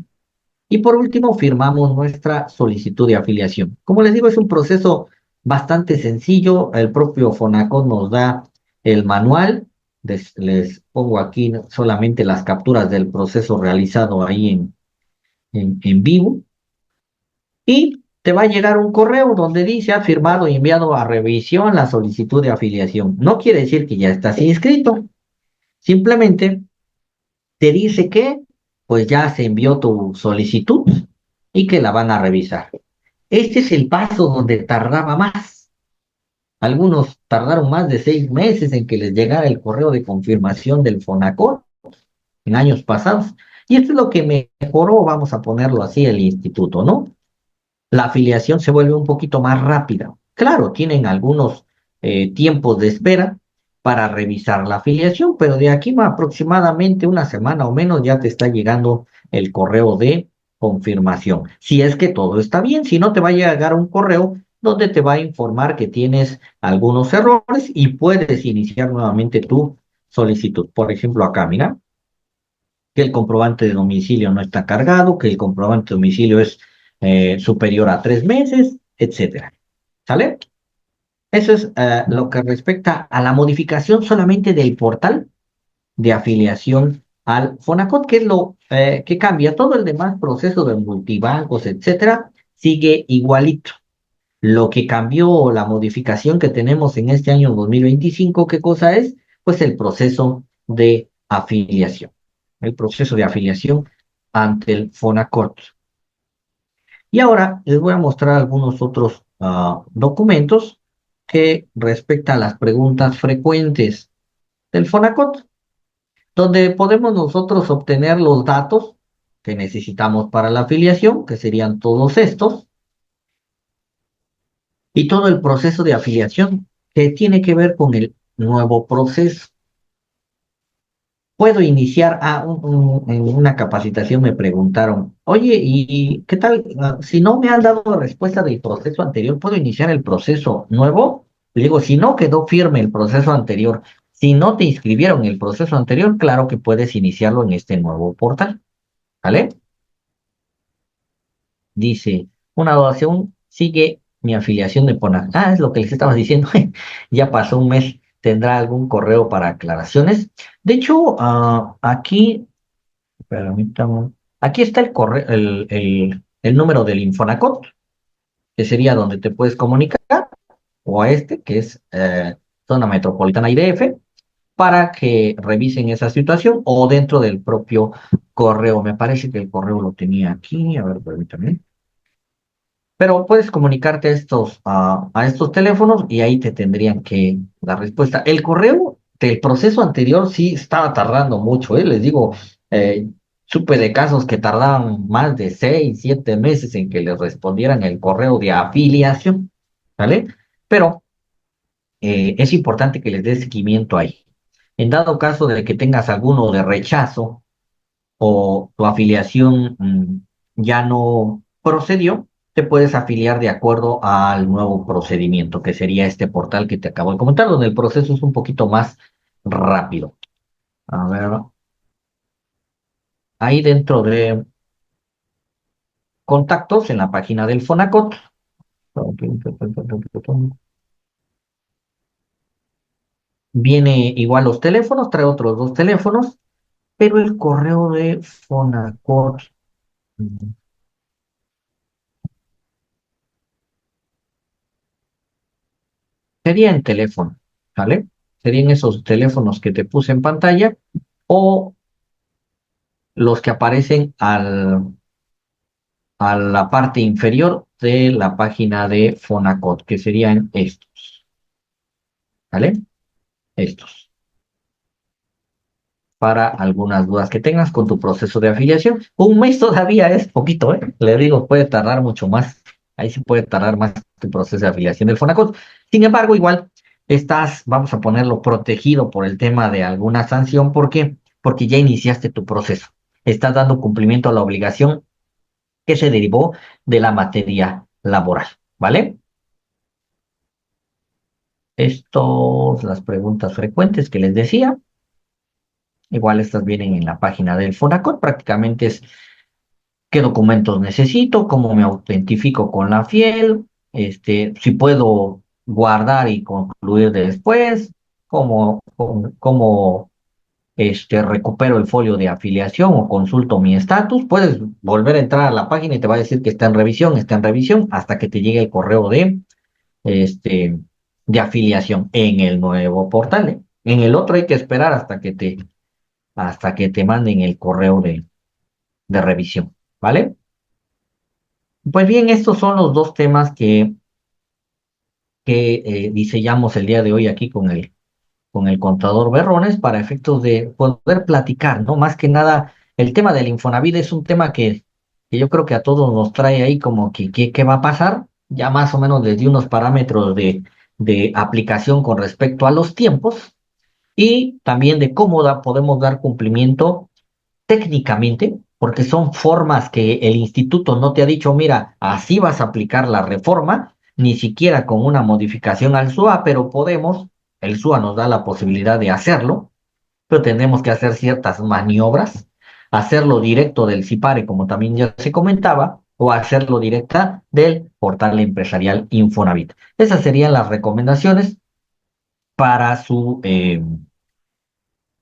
Y por último, firmamos nuestra solicitud de afiliación. Como les digo, es un proceso bastante sencillo. El propio Fonacot nos da el manual. Les pongo aquí solamente las capturas del proceso realizado ahí en vivo. Y te va a llegar un correo donde dice ha firmado y enviado a revisión la solicitud de afiliación. No quiere decir que ya estás inscrito. Simplemente te dice que pues ya se envió tu solicitud y que la van a revisar. Este es el paso donde tardaba más. Algunos tardaron más de 6 meses en que les llegara el correo de confirmación del Fonacot en años pasados. Y esto es lo que mejoró, vamos a ponerlo así, el instituto, ¿no? La afiliación se vuelve un poquito más rápida. Claro, tienen algunos tiempos de espera para revisar la afiliación, pero de aquí a aproximadamente una semana o menos ya te está llegando el correo de confirmación. Si es que todo está bien, si no te va a llegar un correo donde te va a informar que tienes algunos errores y puedes iniciar nuevamente tu solicitud. Por ejemplo, acá, mira, que el comprobante de domicilio no está cargado, que el comprobante de domicilio es superior a 3 meses, etcétera. ¿Sale? Eso es lo que respecta a la modificación solamente del portal de afiliación al Fonacot, que es lo que cambia. Todo el demás proceso de multibancos, etcétera, sigue igualito. Lo que cambió, la modificación que tenemos en este año 2025, ¿qué cosa es? Pues el proceso de afiliación. El proceso de afiliación ante el Fonacot. Y ahora les voy a mostrar algunos otros documentos que respectan a las preguntas frecuentes del Fonacot, donde podemos nosotros obtener los datos que necesitamos para la afiliación, que serían todos estos, y todo el proceso de afiliación que tiene que ver con el nuevo proceso. Puedo iniciar en una capacitación me preguntaron, oye, ¿y qué tal? Si no me han dado respuesta del proceso anterior, ¿puedo iniciar el proceso nuevo? Le digo, si no quedó firme el proceso anterior, si no te inscribieron en el proceso anterior, claro que puedes iniciarlo en este nuevo portal. ¿Vale? Dice, una donación sigue mi afiliación de PONA. Ah, es lo que les estaba diciendo. Ya pasó un mes. ¿Tendrá algún correo para aclaraciones? De hecho, aquí, permítame, aquí está el correo, el número del Infonacot, que sería donde te puedes comunicar, o a este, que es Zona Metropolitana IDF, para que revisen esa situación, o dentro del propio correo. Me parece que el correo lo tenía aquí. A ver, permítame. Pero puedes comunicarte a estos teléfonos y ahí te tendrían que dar respuesta. El correo del proceso anterior sí estaba tardando mucho, ¿eh? Les digo, eh, supe de casos que tardaban más de 6, 7 meses en que les respondieran el correo de afiliación, ¿vale? Pero es importante que les des seguimiento ahí. En dado caso de que tengas alguno de rechazo, o tu afiliación ya no procedió, te puedes afiliar de acuerdo al nuevo procedimiento, que sería este portal que te acabo de comentar, donde el proceso es un poquito más rápido. A ver, ahí dentro de contactos, en la página del Fonacot, viene igual los teléfonos, trae otros dos teléfonos, pero el correo de Fonacot mm, sería en teléfono, ¿vale? Serían esos teléfonos que te puse en pantalla o los que aparecen a la parte inferior de la página de Fonacot, que serían estos, ¿vale? Estos, para algunas dudas que tengas con tu proceso de afiliación. Un mes todavía es poquito, ¿eh? Le digo, puede tardar mucho más. Ahí sí puede tardar más tu proceso de afiliación del Fonacot. Sin embargo, igual estás, vamos a ponerlo, protegido por el tema de alguna sanción. ¿Por qué? Porque ya iniciaste tu proceso. Estás dando cumplimiento a la obligación que se derivó de la materia laboral, ¿vale? Estos, las preguntas frecuentes que les decía, igual estas vienen en la página del Fonacot, prácticamente es qué documentos necesito, cómo me autentifico con la fiel, si puedo guardar y concluir después, cómo recupero el folio de afiliación o consulto mi estatus. Puedes volver a entrar a la página y te va a decir que está en revisión, hasta que te llegue el correo este, de afiliación en el nuevo portal, ¿eh? En el otro hay que esperar hasta que te manden el correo de revisión, ¿vale? Pues bien, estos son los dos temas que diseñamos el día de hoy aquí con el contador Berrones para efectos de poder platicar, ¿no? Más que nada, el tema del Infonavit es un tema que yo creo que a todos nos trae ahí como que qué va a pasar, ya más o menos desde unos parámetros de aplicación con respecto a los tiempos y también de cómo podemos dar cumplimiento técnicamente, porque son formas que el instituto no te ha dicho, mira, así vas a aplicar la reforma, ni siquiera con una modificación al SUA, pero podemos, el SUA nos da la posibilidad de hacerlo, pero tenemos que hacer ciertas maniobras, hacerlo directo del CIPARE, como también ya se comentaba, o hacerlo directa del portal empresarial Infonavit. Esas serían las recomendaciones para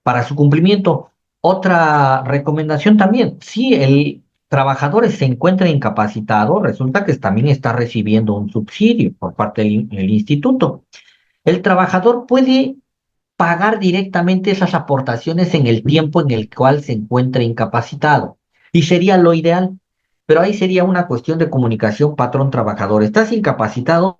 para su cumplimiento. Otra recomendación también, si el trabajador se encuentra incapacitado, resulta que también está recibiendo un subsidio por parte del instituto. El trabajador puede pagar directamente esas aportaciones en el tiempo en el cual se encuentra incapacitado. Y sería lo ideal, pero ahí sería una cuestión de comunicación patrón-trabajador. Estás incapacitado,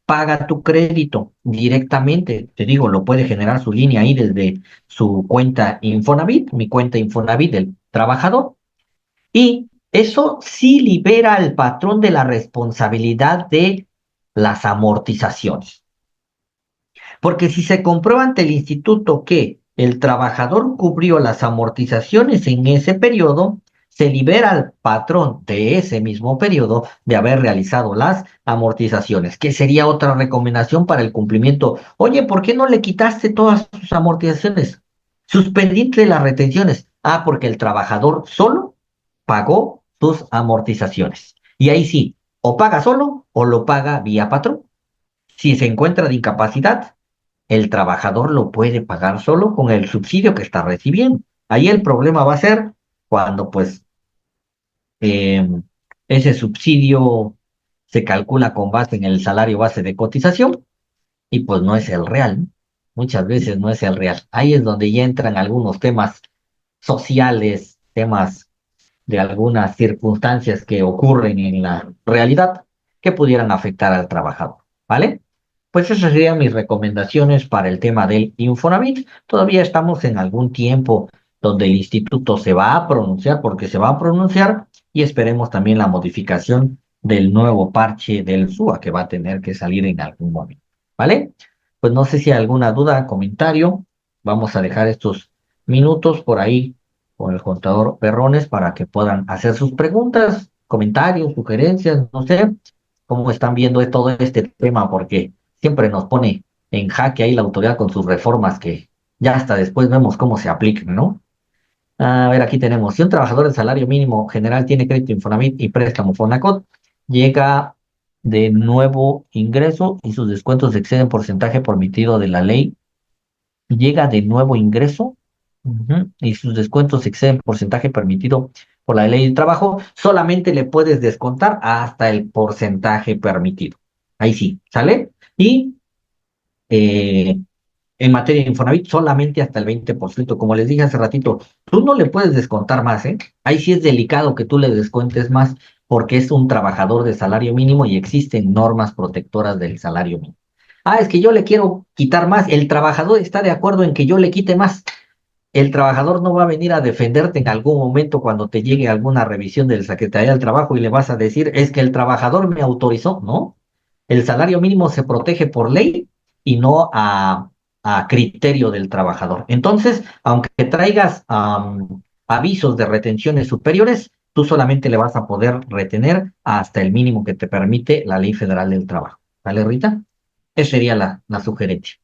paga tu crédito directamente. Te digo, lo puede generar su línea ahí desde su cuenta Infonavit, mi cuenta Infonavit del trabajador. Y eso sí libera al patrón de la responsabilidad de las amortizaciones. Porque si se comprueba ante el instituto que el trabajador cubrió las amortizaciones en ese periodo, se libera al patrón de ese mismo periodo de haber realizado las amortizaciones, que sería otra recomendación para el cumplimiento. Oye, ¿por qué no le quitaste todas sus amortizaciones? Suspendiste las retenciones. Ah, porque el trabajador solo pagó sus amortizaciones. Y ahí sí, o paga solo o lo paga vía patrón. Si se encuentra de incapacidad, el trabajador lo puede pagar solo con el subsidio que está recibiendo. Ahí el problema va a ser cuando pues eh, ese subsidio se calcula con base en el salario base de cotización y pues no es el real, ¿no? Muchas veces no es el real. Ahí es donde ya entran algunos temas sociales temas de algunas circunstancias que ocurren en la realidad que pudieran afectar al trabajador, ¿vale? Pues esas serían mis recomendaciones para el tema del Infonavit. Todavía estamos en algún tiempo donde el instituto se va a pronunciar, porque se va a pronunciar, y esperemos también la modificación del nuevo parche del SUA que va a tener que salir en algún momento, ¿vale? Pues no sé si hay alguna duda, comentario. Vamos a dejar estos minutos por ahí con el contador Perrones para que puedan hacer sus preguntas, comentarios, sugerencias, no sé cómo están viendo todo este tema, porque siempre nos pone en jaque ahí la autoridad con sus reformas que ya hasta después vemos cómo se aplican, ¿no? A ver, aquí tenemos, si un trabajador de salario mínimo general tiene crédito Infonavit y préstamo Fonacot, llega de nuevo ingreso y sus descuentos exceden porcentaje permitido de la ley, llega de nuevo ingreso, y sus descuentos exceden porcentaje permitido por la ley del trabajo, solamente le puedes descontar hasta el porcentaje permitido. Ahí sí, ¿sale? Y eh, en materia de Infonavit, solamente hasta el 20%. Como les dije hace ratito, tú no le puedes descontar más, ¿eh? Ahí sí es delicado que tú le descuentes más porque es un trabajador de salario mínimo y existen normas protectoras del salario mínimo. Ah, es que yo le quiero quitar más. El trabajador está de acuerdo en que yo le quite más. El trabajador no va a venir a defenderte en algún momento cuando te llegue alguna revisión del Secretaría del Trabajo y le vas a decir, es que el trabajador me autorizó. No, el salario mínimo se protege por ley y no a criterio del trabajador. Entonces, aunque traigas avisos de retenciones superiores, tú solamente le vas a poder retener hasta el mínimo que te permite la Ley Federal del Trabajo. ¿Vale, Rita? Esa sería la sugerencia.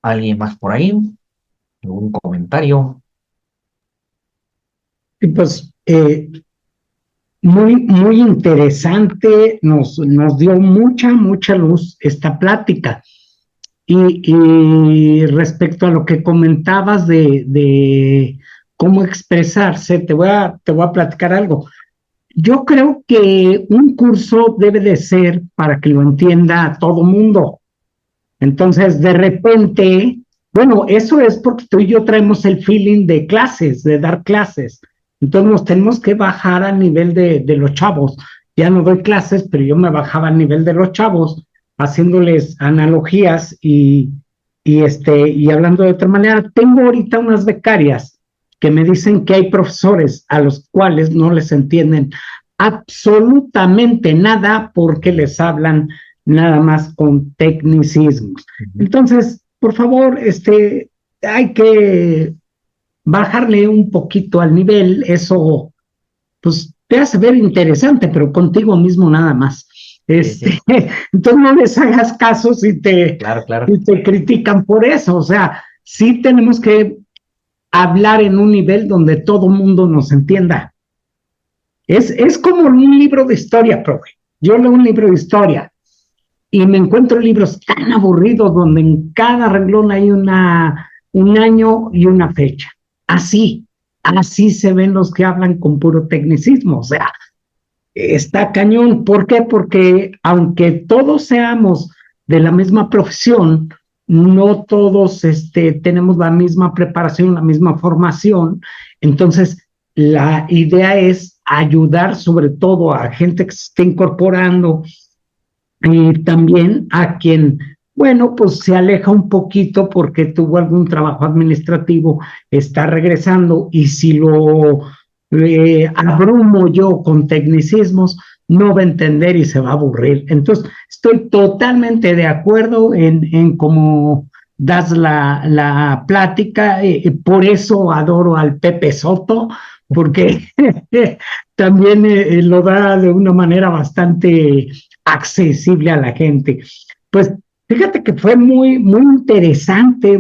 ¿Alguien más por ahí? ¿Algún comentario? Y pues muy interesante, nos dio mucha luz esta plática. Y respecto a lo que comentabas de cómo expresarse, te voy a platicar algo. Yo creo que un curso debe de ser para que lo entienda todo mundo. Entonces, de repente, bueno, eso es porque tú y yo traemos el feeling de clases, de dar clases. Entonces nos tenemos que bajar al nivel de los chavos. Ya no doy clases, pero yo me bajaba al nivel de los chavos, haciéndoles analogías y hablando de otra manera. Tengo ahorita unas becarias que me dicen que hay profesores a los cuales no les entienden absolutamente nada porque les hablan nada más con tecnicismos. Entonces, por favor, hay que bajarle un poquito al nivel, eso pues te hace ver interesante, pero contigo mismo nada más. Sí. Entonces no les hagas caso Claro, claro. si te critican por eso, o sea, sí tenemos que hablar en un nivel donde todo mundo nos entienda. Es como un libro de historia, profe. Yo leo un libro de historia y me encuentro libros tan aburridos donde en cada renglón hay un año y una fecha. Así se ven los que hablan con puro tecnicismo. O sea, está cañón. ¿Por qué? Porque aunque todos seamos de la misma profesión, no todos tenemos la misma preparación, la misma formación. Entonces, la idea es ayudar sobre todo a gente que se esté incorporando y también a quien, bueno, pues se aleja un poquito porque tuvo algún trabajo administrativo, está regresando y si lo abrumo yo con tecnicismos, no va a entender y se va a aburrir. Entonces, estoy totalmente de acuerdo en cómo das la plática, por eso adoro al Pepe Soto, porque también lo da de una manera bastante accesible a la gente. Pues fíjate que fue muy interesante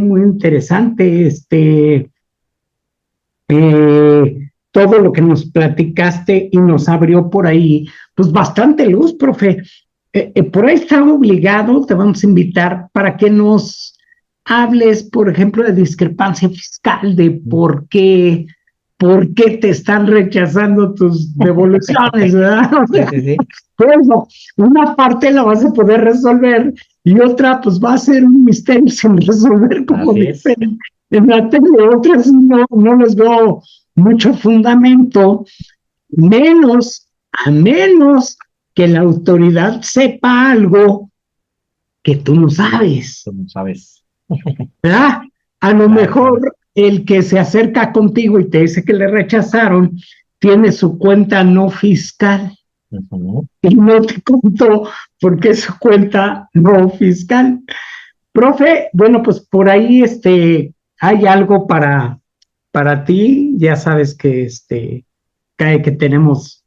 todo lo que nos platicaste y nos abrió por ahí, pues bastante luz, profe. Por ahí está obligado, te vamos a invitar para que nos hables, por ejemplo, de discrepancia fiscal, de por qué te están rechazando tus devoluciones, ¿verdad? O sea, Sí. pues, una parte la vas a poder resolver y otra pues va a ser un misterio sin resolver, como Así es. dicen. en la tele, otras no les veo mucho fundamento, a menos que la autoridad sepa algo que tú no sabes, Tú no sabes. ¿verdad? A lo Claro, claro. mejor el que se acerca contigo y te dice que le rechazaron, tiene su cuenta no fiscal Ujú. y no te contó porque es su cuenta no fiscal. Profe, bueno, pues por ahí hay algo para ti, ya sabes que que tenemos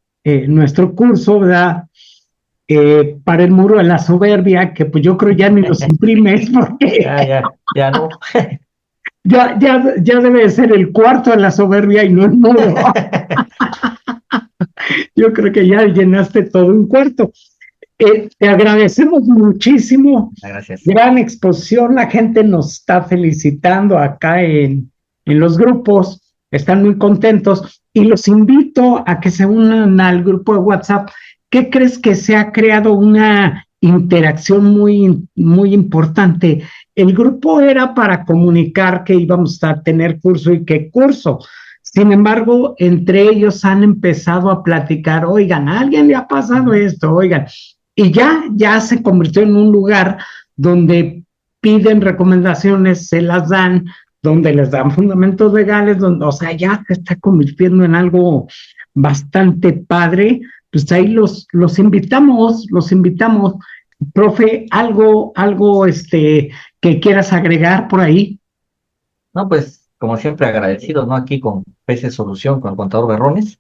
nuestro curso, ¿verdad? Para el muro de la soberbia, que pues yo creo ya ni los imprimes porque Ya no. ya debe de ser el cuarto de la soberbia y no el muro. Yo creo que ya llenaste todo un cuarto. Te agradecemos muchísimo, Gracias. gran exposición, la gente nos está felicitando acá en los grupos, están muy contentos y los invito a que se unan al grupo de WhatsApp. ¿Qué crees que se ha creado una interacción muy importante? El grupo era para comunicar que íbamos a tener curso y qué curso. Sin embargo, entre ellos han empezado a platicar, oigan, ¿a alguien le ha pasado esto? Oigan, y ya se convirtió en un lugar donde piden recomendaciones, se las dan, donde les dan fundamentos legales, donde, o sea, ya se está convirtiendo en algo bastante padre. Pues ahí los invitamos. Profe, algo que quieras agregar por ahí. No, pues, como siempre, agradecidos, ¿no? Aquí con PC Solución, con el contador Berrones,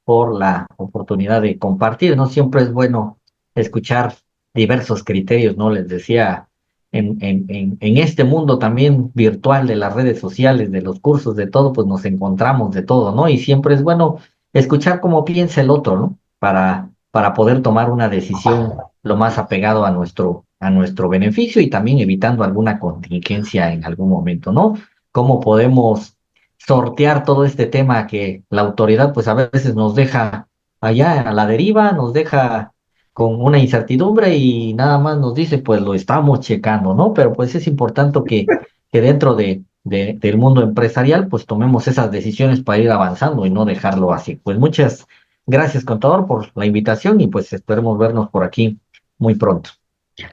por la oportunidad de compartir, ¿no? Siempre es bueno escuchar diversos criterios, ¿no? Les decía, en este mundo también virtual de las redes sociales, de los cursos, de todo, pues nos encontramos de todo, ¿no? Y siempre es bueno escuchar cómo piensa el otro, ¿no? Para poder tomar una decisión lo más apegado a nuestro beneficio y también evitando alguna contingencia en algún momento, ¿no? Cómo podemos sortear todo este tema que la autoridad pues a veces nos deja allá a la deriva, nos deja con una incertidumbre y nada más nos dice pues lo estamos checando, ¿no? Pero pues es importante que dentro del mundo empresarial pues tomemos esas decisiones para ir avanzando y no dejarlo así. Pues muchas gracias, contador, por la invitación y pues esperemos vernos por aquí muy pronto.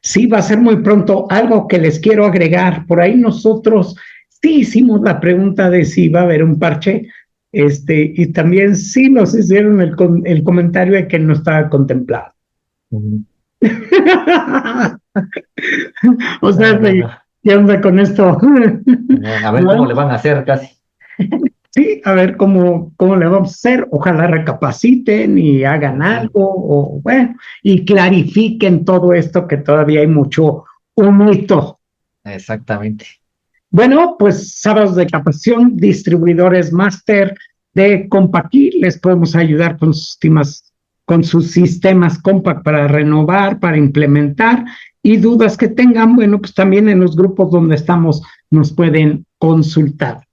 Sí, va a ser muy pronto. Algo que les quiero agregar, por ahí nosotros sí hicimos la pregunta de si va a haber un parche, y también sí nos hicieron el comentario de que no estaba contemplado. Ujú. O sea, Bueno, ¿qué onda con esto? a ver cómo Bueno, le van a hacer casi. sí, a ver cómo le vamos a hacer. Ojalá recapaciten y hagan Ujú. algo, o bueno, y clarifiquen todo esto que todavía hay mucho un mito. Exactamente. Bueno, pues sábados de capacitación, distribuidores máster de Compaqui, les podemos ayudar con sus sistemas Compact para renovar, para implementar y dudas que tengan, bueno, pues también en los grupos donde estamos nos pueden consultar.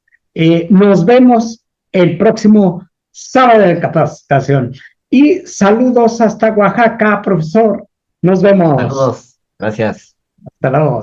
Nos vemos el próximo sábado de capacitación. Y saludos hasta Oaxaca, profesor. Nos vemos. Saludos. Gracias. Hasta luego.